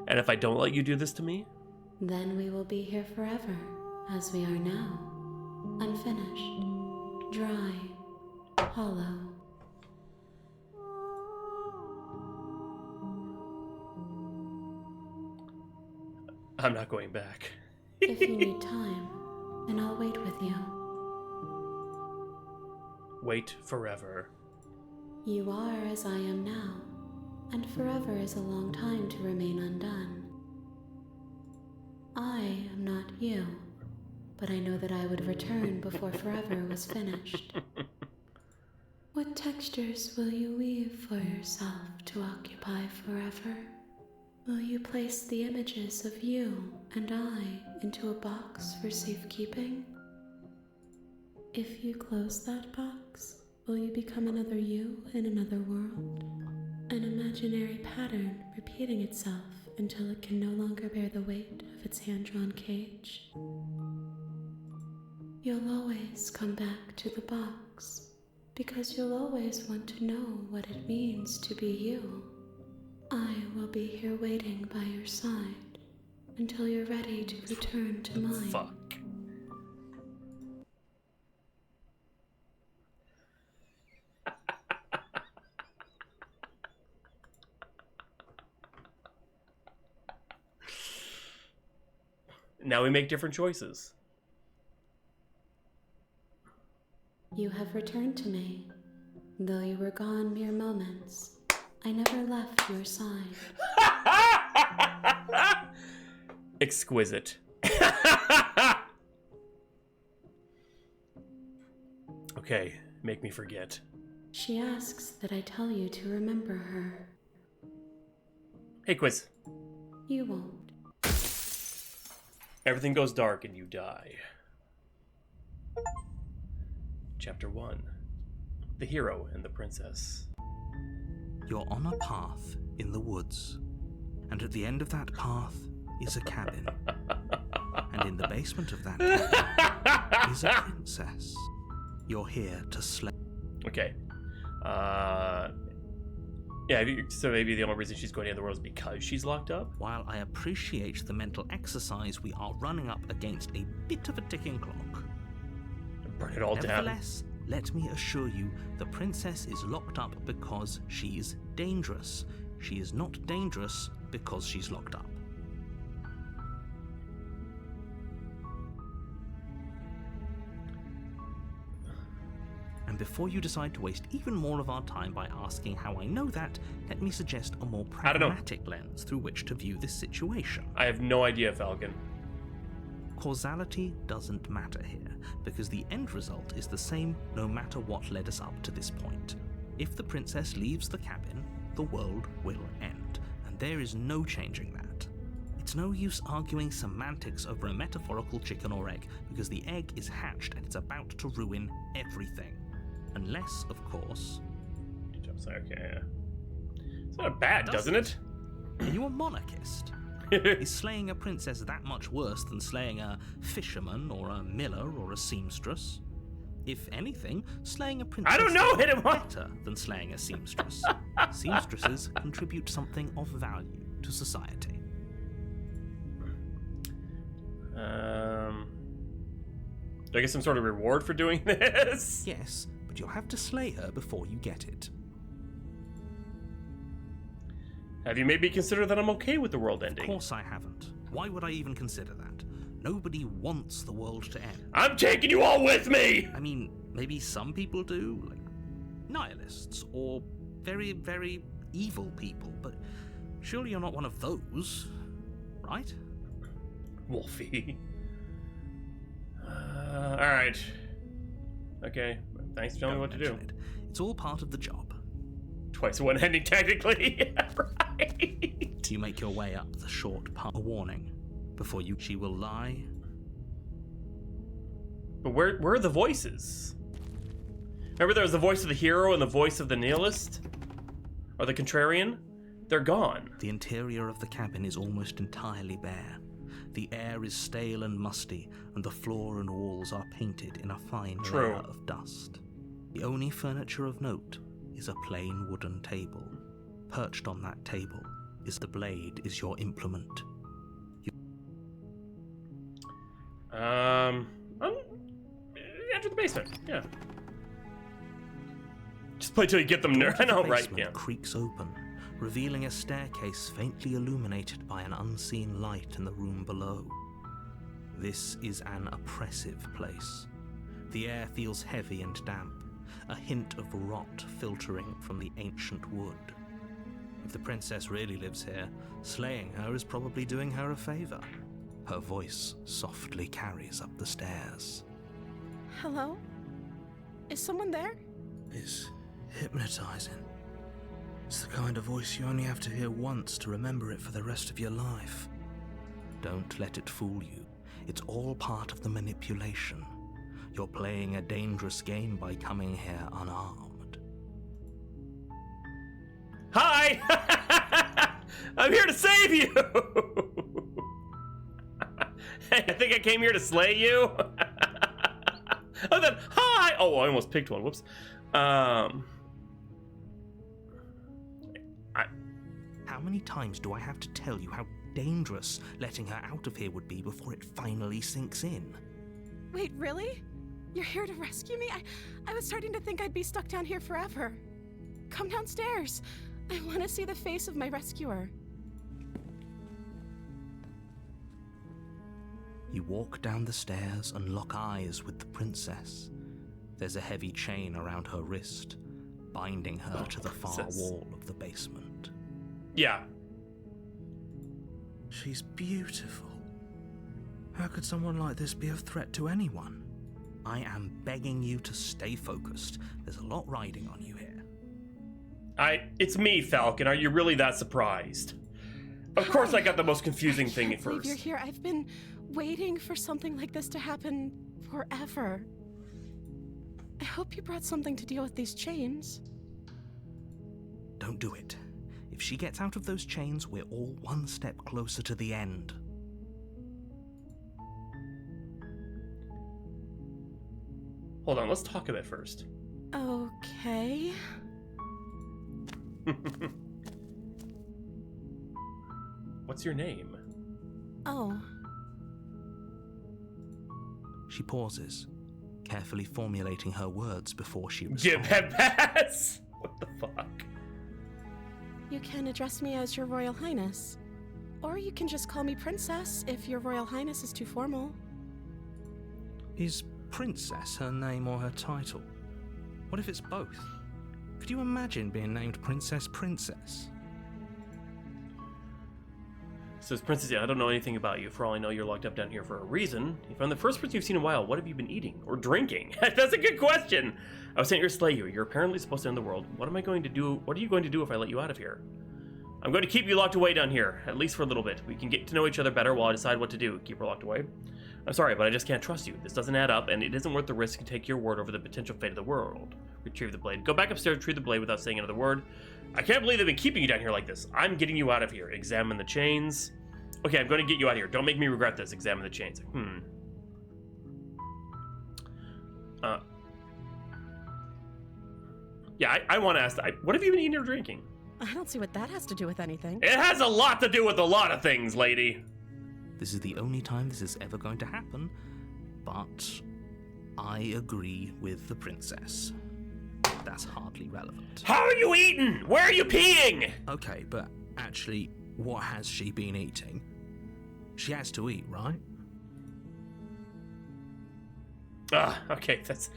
Speaker 1: And if I don't let you do this to me?
Speaker 5: Then we will be here forever, as we are now. Unfinished, dry, hollow.
Speaker 1: I'm not going back.
Speaker 5: If you need time, then I'll wait with you.
Speaker 1: Wait forever.
Speaker 5: You are as I am now, and forever is a long time to remain undone. I am not you, but I know that I would return before forever was finished. What textures will you weave for yourself to occupy forever? Will you place the images of you and I into a box for safekeeping? If you close that box, will you become another you in another world? An imaginary pattern repeating itself until it can no longer bear the weight of its hand-drawn cage? You'll always come back to the box, because you'll always want to know what it means to be you. I will be here waiting by your side until you're ready to return to mine.
Speaker 1: Fuck. Now we make different choices.
Speaker 5: You have returned to me. Though you were gone mere moments, I never left your side.
Speaker 1: Exquisite. Okay, make me forget.
Speaker 5: She asks that I tell you to remember her.
Speaker 1: Hey, Quiz.
Speaker 5: You won't.
Speaker 1: Everything goes dark and you die. Chapter 1. The Hero and the Princess.
Speaker 3: You're on a path in the woods, and at the end of that path is a cabin. And in the basement of that cabin is a princess. You're here to slay.
Speaker 1: Okay. Yeah, so maybe the only reason she's going to the end of the world is because she's locked up?
Speaker 3: While I appreciate the mental exercise, we are running up against a bit of a ticking clock.
Speaker 1: Burn it all down.
Speaker 3: Nevertheless, let me assure you, the princess is locked up because she's dangerous. She is not dangerous because she's locked up. And before you decide to waste even more of our time by asking how I know that, let me suggest a more pragmatic lens through which to view this situation.
Speaker 1: I have no idea, Falcon.
Speaker 3: Causality doesn't matter here, because the end result is the same no matter what led us up to this point. If the princess leaves the cabin, the world will end, and there is no changing that. It's no use arguing semantics over a metaphorical chicken or egg, because the egg is hatched and it's about to ruin everything. Unless, of course...
Speaker 1: Okay. It's not bad, doesn't it?
Speaker 3: Are you a monarchist? Is slaying a princess that much worse than slaying a fisherman or a miller or a seamstress? If anything, slaying a princess
Speaker 1: I don't know, hit him
Speaker 3: is
Speaker 1: up.
Speaker 3: better than slaying a seamstress. Seamstresses contribute something of value to society.
Speaker 1: Do I get some sort of reward for doing this?
Speaker 3: Yes, but you'll have to slay her before you get it.
Speaker 1: Have you maybe considered that I'm okay with the world ending?
Speaker 3: Of course I haven't. Why would I even consider that? Nobody wants the world to end.
Speaker 1: I'm taking you all with me!
Speaker 3: I mean, maybe some people do, like nihilists, or very, very evil people, but surely you're not one of those, right?
Speaker 1: Wolfie. Alright. Okay, thanks for telling me what to do.
Speaker 3: Mention it. It's all part of the job.
Speaker 1: Twice one ending, technically. Right.
Speaker 3: You make your way up the short path. A warning. Before you, she will lie.
Speaker 1: But where are the voices? Remember there was the voice of the hero and the voice of the nihilist? Or the contrarian? They're gone.
Speaker 3: The interior of the cabin is almost entirely bare. The air is stale and musty, and the floor and walls are painted in a fine layer of dust. The only furniture of note is a plain wooden table. Perched on that table is the blade is your implement.
Speaker 1: Enter the basement. Yeah. Just play till you get them there. I know, right? Yeah.
Speaker 3: Creaks open, revealing a staircase faintly illuminated by an unseen light in the room below. This is an oppressive place. The air feels heavy and damp, a hint of rot filtering from the ancient wood. If the princess really lives here, slaying her is probably doing her a favor. Her voice softly carries up the stairs.
Speaker 7: Hello? Is someone there?
Speaker 3: It's hypnotizing. It's the kind of voice you only have to hear once to remember it for the rest of your life. Don't let it fool you. It's all part of the manipulation. You're playing a dangerous game by coming here unarmed.
Speaker 1: Hi! I'm here to save you! Hey, I think I came here to slay you. Oh, then, hi! Oh, I almost picked one. Whoops.
Speaker 3: How many times do I have to tell you how dangerous letting her out of here would be before it finally sinks in?
Speaker 7: Wait, really? You're here to rescue me? I was starting to think I'd be stuck down here forever. Come downstairs. I want to see the face of my rescuer.
Speaker 3: You walk down the stairs and lock eyes with the princess. There's a heavy chain around her wrist, binding her to the far wall of the basement.
Speaker 1: Yeah.
Speaker 3: She's beautiful. How could someone like this be a threat to anyone? I am begging you to stay focused. There's a lot riding on you here.
Speaker 1: It's me, Falcon. Are you really that surprised? Of course I got the most confusing thing at first.
Speaker 7: You're here. I've been waiting for something like this to happen forever. I hope you brought something to deal with these chains.
Speaker 3: Don't do it. If she gets out of those chains, we're all one step closer to the end.
Speaker 1: Hold on, let's talk a bit first.
Speaker 7: Okay.
Speaker 1: What's your name?
Speaker 7: Oh.
Speaker 3: She pauses, carefully formulating her words before she responds.
Speaker 1: Give him pass! What the fuck?
Speaker 7: You can address me as Your Royal Highness. Or you can just call me Princess if Your Royal Highness is too formal.
Speaker 3: Is Princess her name or her title? What if it's both? Could you imagine being named Princess Princess?
Speaker 1: Says Princess, I don't know anything about you. For all I know, you're locked up down here for a reason. If I'm the first person you've seen in a while, what have you been eating? Or drinking? That's a good question! I was sent here to slay you. You're apparently supposed to end the world. What am I going to do? What are you going to do if I let you out of here? I'm going to keep you locked away down here, at least for a little bit. We can get to know each other better while I decide what to do. Keep her locked away? I'm sorry, but I just can't trust you. This doesn't add up, and it isn't worth the risk to take your word over the potential fate of the world. Retrieve the blade. Go back upstairs, retrieve the blade without saying another word. I can't believe they've been keeping you down here like this. I'm getting you out of here. Examine the chains. Okay, I'm going to get you out of here. Don't make me regret this. Examine the chains. Yeah, I want to ask, what have you been eating or drinking?
Speaker 7: I don't see what that has to do with anything.
Speaker 1: It has a lot to do with a lot of things, lady.
Speaker 3: This is the only time this is ever going to happen, but I agree with the princess. That's hardly relevant.
Speaker 1: How are you eating? Where are you peeing?
Speaker 3: Okay, but actually, what has she been eating? She has to eat, right?
Speaker 1: Okay, that's...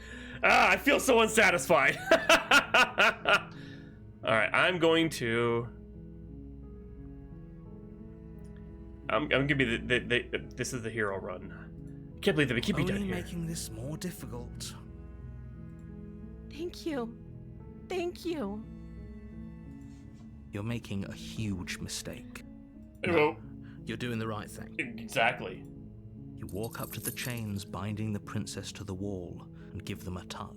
Speaker 1: I feel so unsatisfied. Alright, I'm going to... I'm gonna be this is the hero run. I can't believe they've been keeping you down here.
Speaker 3: Making this more difficult.
Speaker 7: Thank you. Thank you.
Speaker 3: You're making a huge mistake.
Speaker 1: No,
Speaker 3: you're doing the right thing.
Speaker 1: Exactly.
Speaker 3: You walk up to the chains binding the princess to the wall and give them a tug.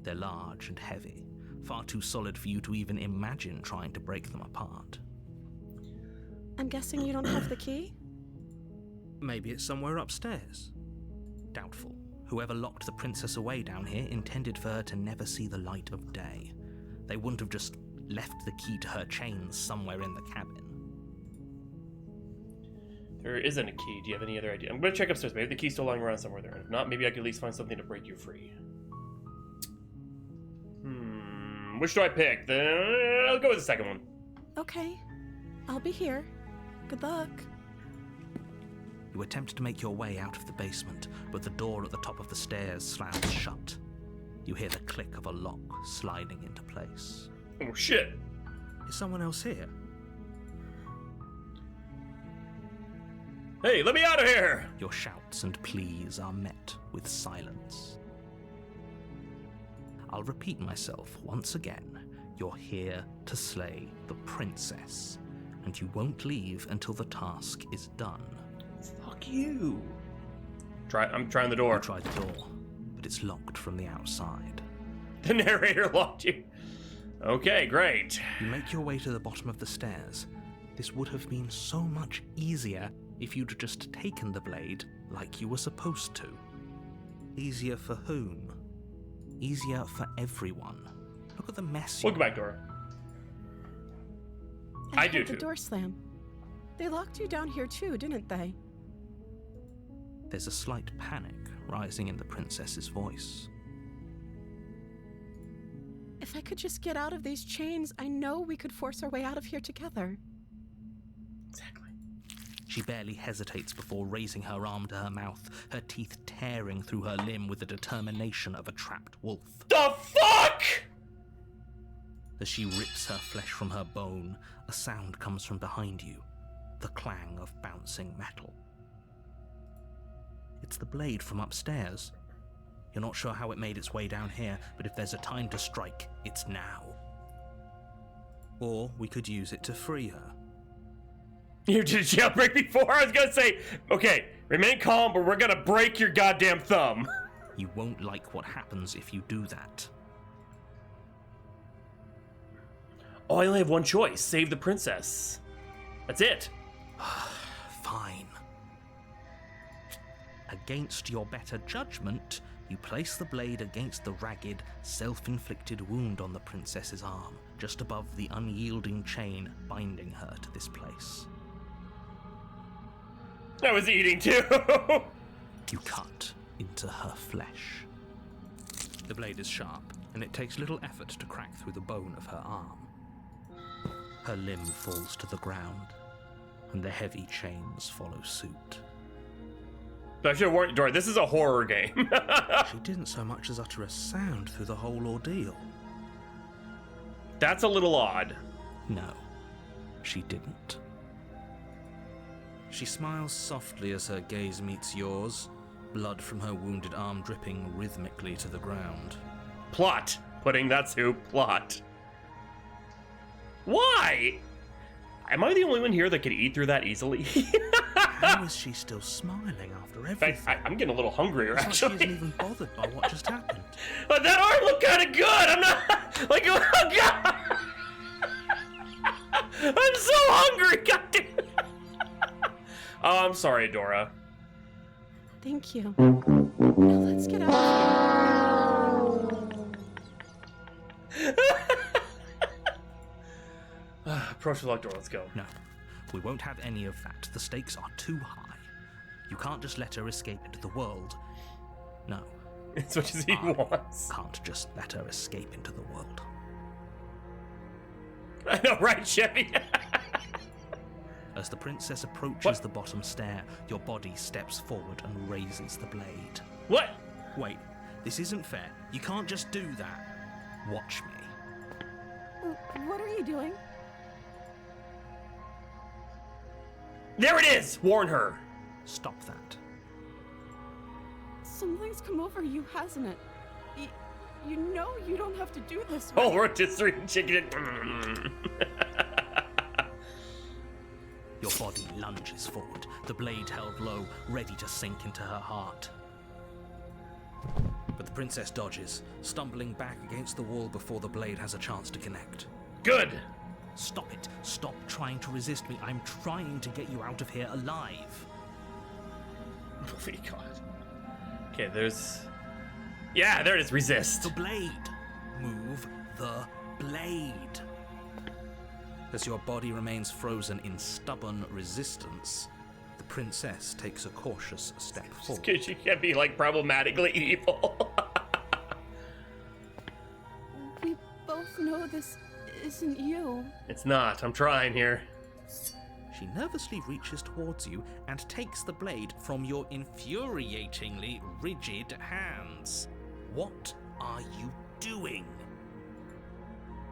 Speaker 3: They're large and heavy, far too solid for you to even imagine trying to break them apart.
Speaker 7: I'm guessing you don't have the key?
Speaker 3: Maybe it's somewhere upstairs. Doubtful. Whoever locked the princess away down here intended for her to never see the light of day. They wouldn't have just left the key to her chains somewhere in the cabin.
Speaker 1: There isn't a key. Do you have any other idea? I'm gonna check upstairs. Maybe the key's still lying around somewhere there. If not, maybe I could at least find something to break you free. Which do I pick? I'll go with the second one.
Speaker 7: Okay. I'll be here. Good luck.
Speaker 3: You attempt to make your way out of the basement, but the door at the top of the stairs slams shut. You hear the click of a lock sliding into place.
Speaker 1: Oh shit!
Speaker 3: Is someone else here?
Speaker 1: Hey, let me out of here!
Speaker 3: Your shouts and pleas are met with silence. I'll repeat myself once again. You're here to slay the princess, and you won't leave until the task is done.
Speaker 1: Fuck you. I'm trying the door.
Speaker 3: You try the door, but it's locked from the outside.
Speaker 1: The narrator locked you. Okay, great.
Speaker 3: You make your way to the bottom of the stairs. This would have been so much easier if you'd just taken the blade like you were supposed to. Easier for whom? Easier for everyone. Look at the mess.
Speaker 1: Welcome back, Dora. I do
Speaker 7: heard
Speaker 1: too.
Speaker 7: The door slam. They locked you down here too, didn't they?
Speaker 3: There's a slight panic rising in the princess's voice.
Speaker 7: If I could just get out of these chains, I know we could force our way out of here together.
Speaker 1: Exactly.
Speaker 3: She barely hesitates before raising her arm to her mouth, her teeth tearing through her limb with the determination of a trapped wolf.
Speaker 1: The fuck?
Speaker 3: As she rips her flesh from her bone, a sound comes from behind you, the clang of bouncing metal. It's the blade from upstairs. You're not sure how it made its way down here, but if there's a time to strike, it's now. Or we could use it to free her.
Speaker 1: You did jailbreak before? I was gonna say, okay, remain calm, but we're gonna break your goddamn thumb.
Speaker 3: You won't like what happens if you do that.
Speaker 1: Oh, I only have one choice. Save the princess. That's it.
Speaker 3: Fine. Against your better judgment, you place the blade against the ragged, self-inflicted wound on the princess's arm, just above the unyielding chain binding her to this place.
Speaker 1: I was eating too.
Speaker 3: You cut into her flesh. The blade is sharp, and it takes little effort to crack through the bone of her arm. Her limb falls to the ground, and the heavy chains follow suit.
Speaker 1: I should have warned you, Dora, this is a horror game.
Speaker 3: She didn't so much as utter a sound through the whole ordeal.
Speaker 1: That's a little odd.
Speaker 3: No, she didn't. She smiles softly as her gaze meets yours, blood from her wounded arm dripping rhythmically to the ground.
Speaker 1: Plot. Putting that to plot. Why? Am I the only one here that could eat through that easily?
Speaker 3: How is she still smiling after everything?
Speaker 1: I'm getting a little hungrier,
Speaker 3: It's like she
Speaker 1: actually.
Speaker 3: isn't even bothered by what just happened.
Speaker 1: But that arm looked kind of good. I'm not like, oh god. I'm so hungry. God damn. Oh, I'm sorry, Dora.
Speaker 7: Thank you. Now let's get out of here.
Speaker 1: Approach the locked door. Let's go.
Speaker 3: No, we won't have any of that. The stakes are too high. You can't just let her escape into the world. No.
Speaker 1: As much as he wants.
Speaker 3: Can't just let her escape into the world.
Speaker 1: I know, right, Chevy?
Speaker 3: As the princess approaches the bottom stair, your body steps forward and raises the blade.
Speaker 1: What?
Speaker 3: Wait, this isn't fair. You can't just do that. Watch me.
Speaker 7: What are you doing?
Speaker 1: There it is! Warn her.
Speaker 3: Stop that.
Speaker 7: Something's come over you, hasn't it? You know you don't have to do this.
Speaker 1: Oh, we're just eating chicken.
Speaker 3: Your body lunges forward, the blade held low, ready to sink into her heart. But the princess dodges, stumbling back against the wall before the blade has a chance to connect.
Speaker 1: Good!
Speaker 3: Stop it. Stop trying to resist me. I'm trying to get you out of here alive.
Speaker 1: Oh my god. Okay, there's... Yeah, there it is, resist.
Speaker 3: The blade. Move the blade. As your body remains frozen in stubborn resistance, the princess takes a cautious step forward.
Speaker 1: Because she can't be, like, problematically evil.
Speaker 7: We both know this isn't you.
Speaker 1: It's not. I'm trying here.
Speaker 3: She nervously reaches towards you and takes the blade from your infuriatingly rigid hands. What are you doing?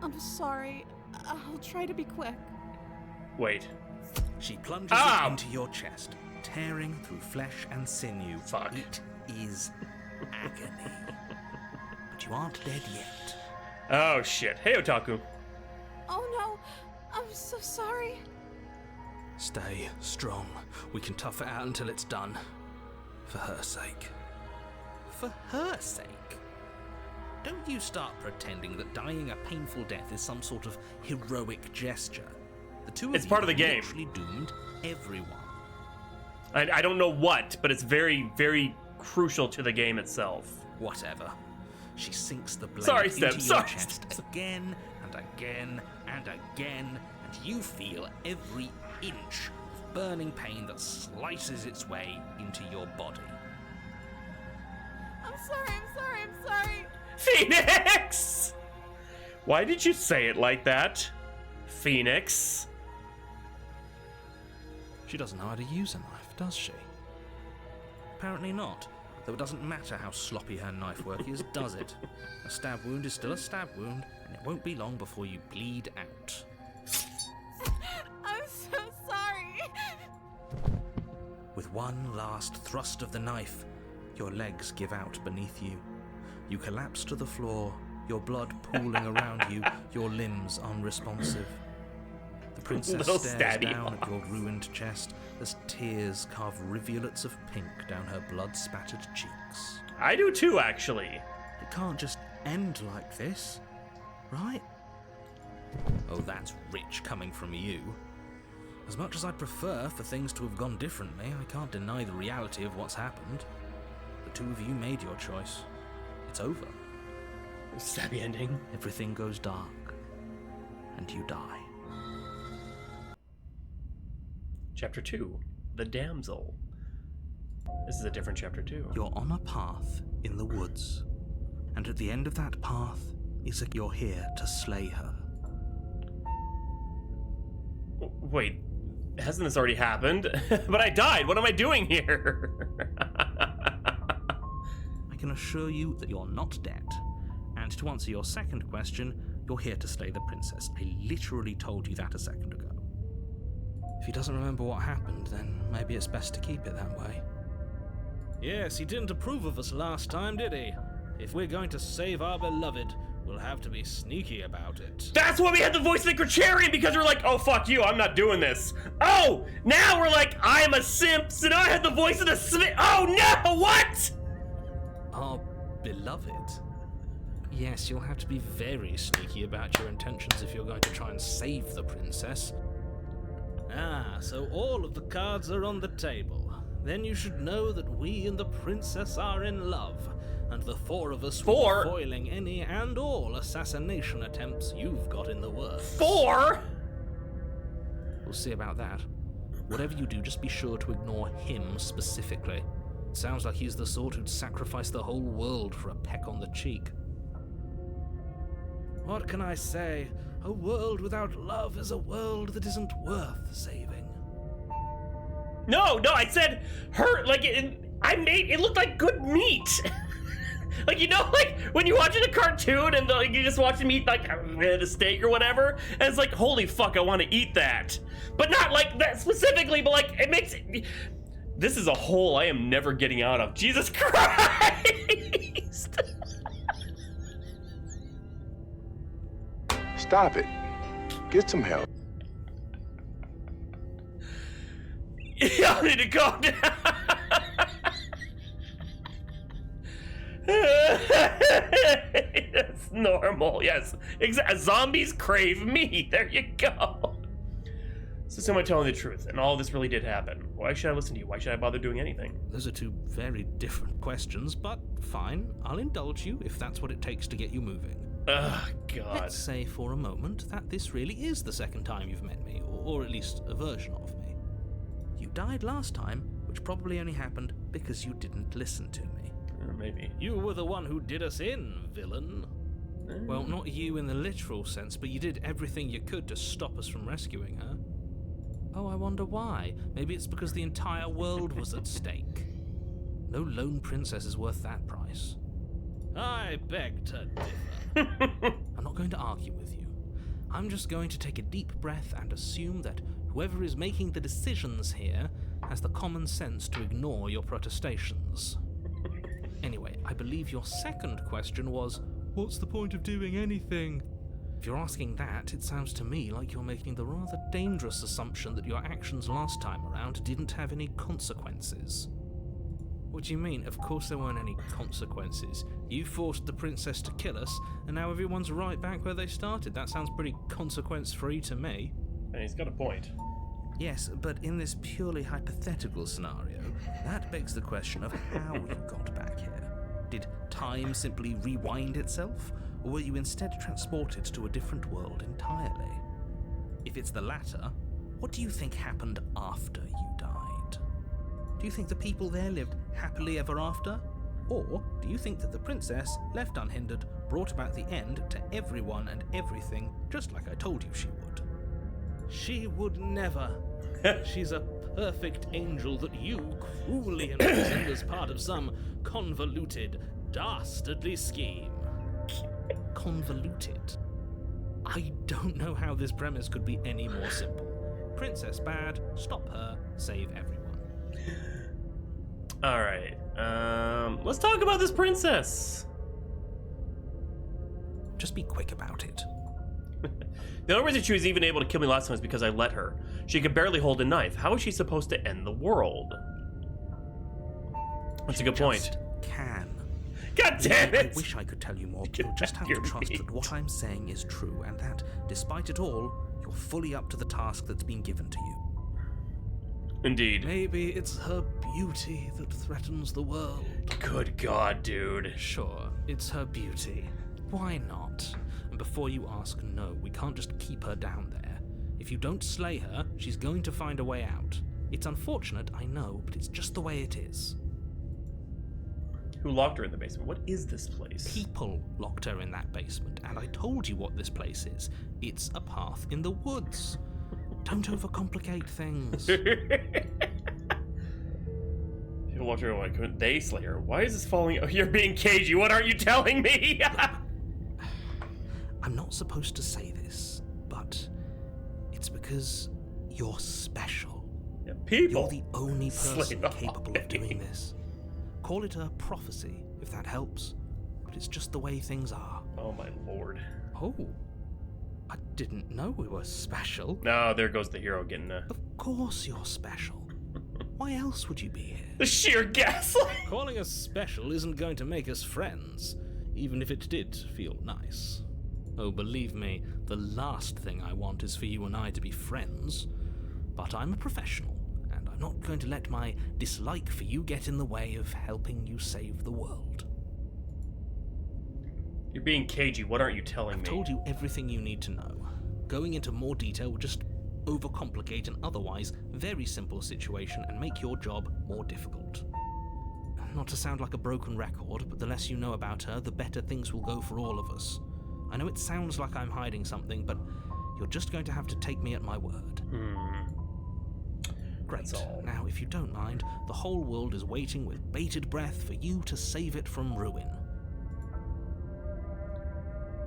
Speaker 7: I'm sorry. I'll try to be quick.
Speaker 1: Wait.
Speaker 3: She plunges it into your chest, tearing through flesh and sinew.
Speaker 1: Fuck.
Speaker 3: It is agony. But you aren't dead yet.
Speaker 1: Oh, shit. Hey, Otaku.
Speaker 7: Oh no, I'm so sorry.
Speaker 3: Stay strong. We can tough it out until it's done. For her sake. For her sake? Don't you start pretending that dying a painful death is some sort of heroic gesture. The two of
Speaker 1: It's
Speaker 3: you
Speaker 1: part of the
Speaker 3: have
Speaker 1: game.
Speaker 3: literally doomed everyone.
Speaker 1: I don't know what, but it's very, very crucial to the game itself.
Speaker 3: Whatever. She sinks the blade
Speaker 1: Sorry,
Speaker 3: into
Speaker 1: Steph.
Speaker 3: your
Speaker 1: Sorry,
Speaker 3: chest
Speaker 1: Steph.
Speaker 3: again and again and again, and you feel every inch of burning pain that slices its way into your body.
Speaker 7: I'm sorry.
Speaker 1: Phoenix! Why did you say it like that? Phoenix?
Speaker 3: She doesn't know how to use a knife, does she? Apparently not. Though it doesn't matter how sloppy her knife work is, does it? A stab wound is still a stab wound, and it won't be long before you bleed out.
Speaker 7: I'm so sorry.
Speaker 3: With one last thrust of the knife, your legs give out beneath you. You collapse to the floor, your blood pooling around you, your limbs unresponsive. The princess
Speaker 1: Little
Speaker 3: stares
Speaker 1: stabby
Speaker 3: down at your ruined chest as tears carve rivulets of pink down her blood-spattered cheeks.
Speaker 1: I do too, actually.
Speaker 3: It can't just end like this, right? Oh, that's rich coming from you. As much as I'd prefer for things to have gone differently, I can't deny the reality of what's happened. The two of you made your choice. It's over.
Speaker 1: Stabby ending.
Speaker 3: Everything goes dark, and you die.
Speaker 1: Chapter 2. The Damsel. This is a different chapter 2.
Speaker 3: You're on a path in the woods, and at the end of that path is that you're here to slay her.
Speaker 1: Wait, hasn't this already happened? But I died. What am I doing here?
Speaker 3: I can assure you that you're not dead. And to answer your second question, you're here to slay the princess. I literally told you that a second ago. If he doesn't remember what happened, then maybe it's best to keep it that way. Yes, he didn't approve of us last time, did he? If we're going to save our beloved, we'll have to be sneaky about it.
Speaker 1: That's why we had the voice of the Cricharian, because we're like, oh, fuck you, I'm not doing this. Oh, now we're like, I'm a simp, so now I have the voice of the Smith. Oh, no, what?
Speaker 3: Our beloved? Yes, you'll have to be very sneaky about your intentions if you're going to try and save the princess. Ah, so all of the cards are on the table. Then you should know that we and the princess are in love, and the four of us will be foiling any and all assassination attempts you've got in the works.
Speaker 1: 4?
Speaker 3: We'll see about that. Whatever you do, just be sure to ignore him specifically. It sounds like he's the sort who'd sacrifice the whole world for a peck on the cheek. What can I say? A world without love is a world that isn't worth saving.
Speaker 1: No, I said her, like, it looked like good meat. Like, you know, like, when you're watching a cartoon and like, you just watch them eat, like, a steak or whatever, and it's like, holy fuck, I want to eat that. But not like that specifically, but like, it makes it... This is a hole I am never getting out of. Jesus Christ!
Speaker 8: Stop it. Get some help.
Speaker 1: Y'all need to calm down. normal. Yes, zombies crave meat. There you go. So am I telling the truth? And all this really did happen. Why should I listen to you? Why should I bother doing anything?
Speaker 3: Those are two very different questions, but fine. I'll indulge you if that's what it takes to get you moving.
Speaker 1: Ugh, God.
Speaker 3: Let's say for a moment that this really is the second time you've met me, or at least a version of me. You died last time, which probably only happened because you didn't listen to me.
Speaker 1: Maybe.
Speaker 3: You were the one who did us in, villain. Well, not you in the literal sense, but you did everything you could to stop us from rescuing her. Oh, I wonder why. Maybe it's because the entire world was at stake. No lone princess is worth that price. I beg to differ. I'm not going to argue with you. I'm just going to take a deep breath and assume that whoever is making the decisions here has the common sense to ignore your protestations. Anyway, I believe your second question was, what's the point of doing anything? If you're asking that, it sounds to me like you're making the rather dangerous assumption that your actions last time around didn't have any consequences. What do you mean? Of course there weren't any consequences. You forced the princess to kill us, and now everyone's right back where they started. That sounds pretty consequence-free to me.
Speaker 1: And he's got a point.
Speaker 3: Yes, but in this purely hypothetical scenario, that begs the question of how you got back here. Did time simply rewind itself? Or were you instead transported to a different world entirely? If it's the latter, what do you think happened after you died? Do you think the people there lived happily ever after? Or do you think that the princess, left unhindered, brought about the end to everyone and everything, just like I told you she would? She would never. She's a perfect angel that you cruelly imprisoned as part of some convoluted, dastardly scheme. Convoluted? I don't know how this premise could be any more simple. Princess bad, stop her, save everyone.
Speaker 1: Alright, let's talk about this princess.
Speaker 3: Just be quick about it.
Speaker 1: The only reason she was even able to kill me last time is because I let her. She could barely hold a knife. How is she supposed to end the world? That's a good point.
Speaker 3: Can.
Speaker 1: God damn it!
Speaker 3: I wish I could tell you more, but you'll just have to trust that what I'm saying is true, and that, despite it all, you're fully up to the task that's been given to you.
Speaker 1: Indeed.
Speaker 3: Maybe it's her beauty that threatens the world.
Speaker 1: Good God, dude.
Speaker 3: Sure, it's her beauty. Why not? And before you ask, no, we can't just keep her down there. If you don't slay her, she's going to find a way out. It's unfortunate, I know, but it's just the way it is.
Speaker 1: Who locked her in the basement? What is this place?
Speaker 3: People locked her in that basement, and I told you what this place is. It's a path in the woods. Don't overcomplicate things.
Speaker 1: People locked her. Why couldn't they slay her? Why is this falling? Oh, you're being cagey. What aren't you telling me?
Speaker 3: I'm not supposed to say this, but it's because you're special.
Speaker 1: Yeah, people.
Speaker 3: You're the only person
Speaker 1: Slay
Speaker 3: capable of doing this. Call it a prophecy, if that helps, but it's just the way things are.
Speaker 1: Oh my lord.
Speaker 3: Oh, I didn't know we were special.
Speaker 1: No, there goes the hero getting
Speaker 3: Of course you're special. Why else would you be here?
Speaker 1: the sheer gaslight.
Speaker 3: Calling us special isn't going to make us friends, even if it did feel nice. Oh, believe me, the last thing I want is for you and I to be friends. But I'm a professional, and I'm not going to let my dislike for you get in the way of helping you save the world.
Speaker 1: You're being cagey. What aren't you telling me?
Speaker 3: I've told you everything you need to know. Going into more detail would just overcomplicate an otherwise very simple situation and make your job more difficult. Not to sound like a broken record, but the less you know about her, the better things will go for all of us. I know it sounds like I'm hiding something, but you're just going to have to take me at my word. Great.
Speaker 1: That's all.
Speaker 3: Now, if you don't mind, the whole world is waiting with bated breath for you to save it from ruin.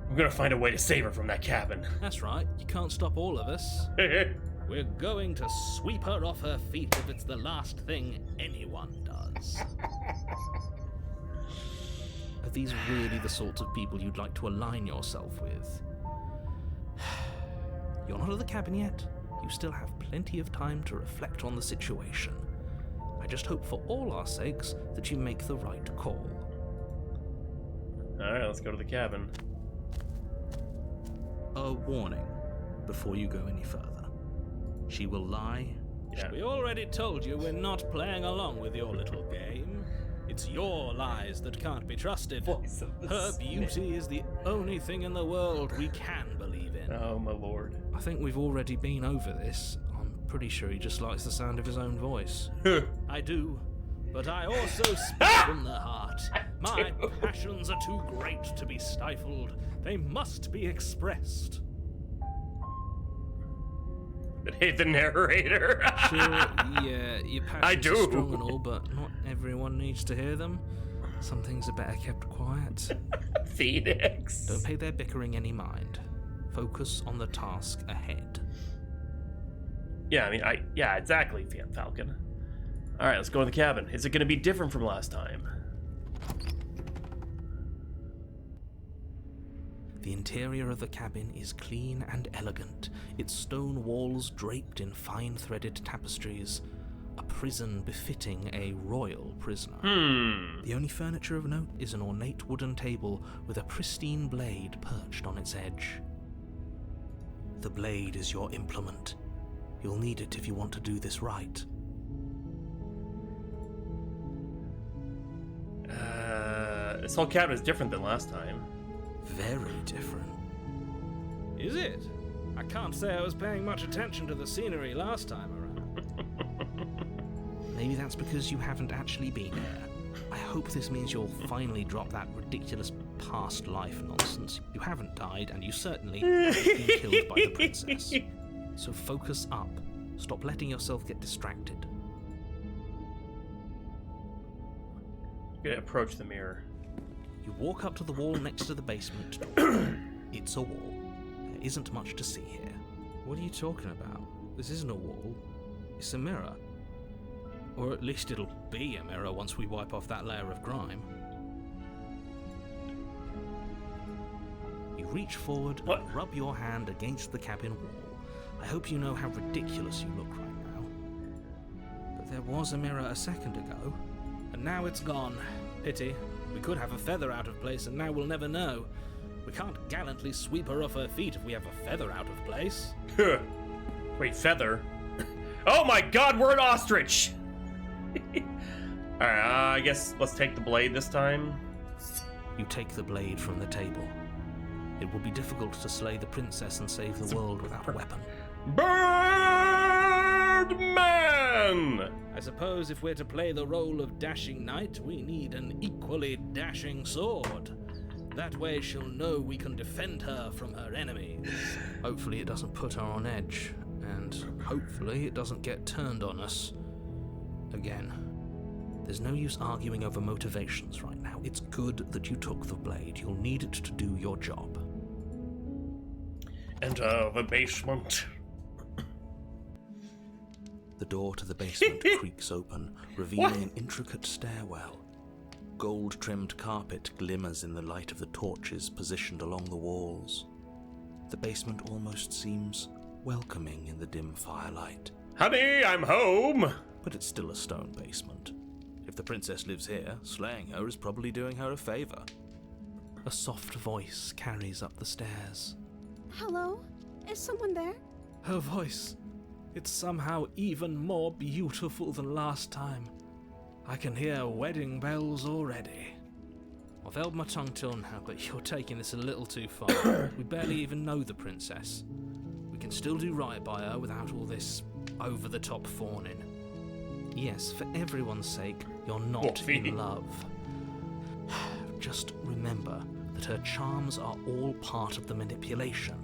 Speaker 1: I'm gonna find a way to save her from that cabin.
Speaker 3: That's right, you can't stop all of us. We're going to sweep her off her feet if it's the last thing anyone does. Are these really the sorts of people you'd like to align yourself with? You're not at the cabin yet. You still have plenty of time to reflect on the situation. I just hope for all our sakes that you make the right call.
Speaker 1: Alright, let's go to the cabin.
Speaker 3: a warning before you go any further. She will lie.
Speaker 1: Yeah.
Speaker 3: We already told you we're not playing along with your little game. It's your lies that can't be trusted.
Speaker 1: Voice of the
Speaker 3: Her
Speaker 1: snake.
Speaker 3: beauty is the only thing in the world we can believe in.
Speaker 1: Oh, my lord.
Speaker 3: I think we've already been over this. I'm pretty sure he just likes the sound of his own voice. I do, but I also speak from the heart. My passions are too great to be stifled. They must be expressed.
Speaker 1: I hate the narrator.
Speaker 3: Sure, yeah, your passions
Speaker 1: do.
Speaker 3: are strong and all, but not everyone needs to hear them. Some things are better kept quiet.
Speaker 1: Phoenix.
Speaker 3: Don't pay their bickering any mind. Focus on the task ahead.
Speaker 1: Yeah, I mean, yeah, exactly, Falcon. All right, let's go in the cabin. Is it going to be different from last time?
Speaker 3: The interior of the cabin is clean and elegant, its stone walls draped in fine-threaded tapestries, a prison befitting a royal prisoner. The only furniture of note is an ornate wooden table with a pristine blade perched on its edge. The blade is your implement. You'll need it if you want to do this right.
Speaker 1: This whole cabin is different than last time.
Speaker 3: Very different. Is it? I can't say I was paying much attention to the scenery last time around. Maybe that's because you haven't actually been here. I hope this means you'll finally drop that ridiculous past life nonsense. You haven't died, and you certainly haven't been killed by the princess. So focus up. Stop letting yourself get distracted.
Speaker 1: I'm gonna approach the mirror.
Speaker 3: You walk up to the wall next to the basement door. It's a wall. There isn't much to see here. What are you talking about? This isn't a wall. It's a mirror. Or at least it'll be a mirror once we wipe off that layer of grime. You reach forward and rub your hand against the cabin wall. I hope you know how ridiculous you look right now. But there was a mirror a second ago, and now it's gone. Pity. We could have a feather out of place, and now we'll never know. We can't gallantly sweep her off her feet if we have a feather out of place.
Speaker 1: Wait, feather? Oh my god, we're an ostrich! Alright, I guess let's take the blade this time.
Speaker 3: You take the blade from the table. It will be difficult to slay the princess and save the world without a weapon.
Speaker 1: Birdman!
Speaker 3: I suppose if we're to play the role of dashing knight, we need an equally dashing sword. That way she'll know we can defend her from her enemies. Hopefully it doesn't put her on edge, and hopefully it doesn't get turned on us again. There's no use arguing over motivations right now. It's good that you took the blade. You'll need it to do your job.
Speaker 1: Enter the basement.
Speaker 3: The door to the basement creaks open, revealing an intricate stairwell. Gold-trimmed carpet glimmers in the light of the torches positioned along the walls. The basement almost seems welcoming in the dim firelight.
Speaker 1: Honey, I'm home!
Speaker 3: But it's still a stone basement. If the princess lives here, slaying her is probably doing her a favor. A soft voice carries up the stairs.
Speaker 7: Hello? Is someone there?
Speaker 3: Her voice. It's somehow even more beautiful than last time. I can hear wedding bells already. I've held my tongue till now, but you're taking this a little too far. We barely even know the princess. We can still do right by her without all this over-the-top fawning. Yes, for everyone's sake, you're not in love. Just remember that her charms are all part of the manipulation.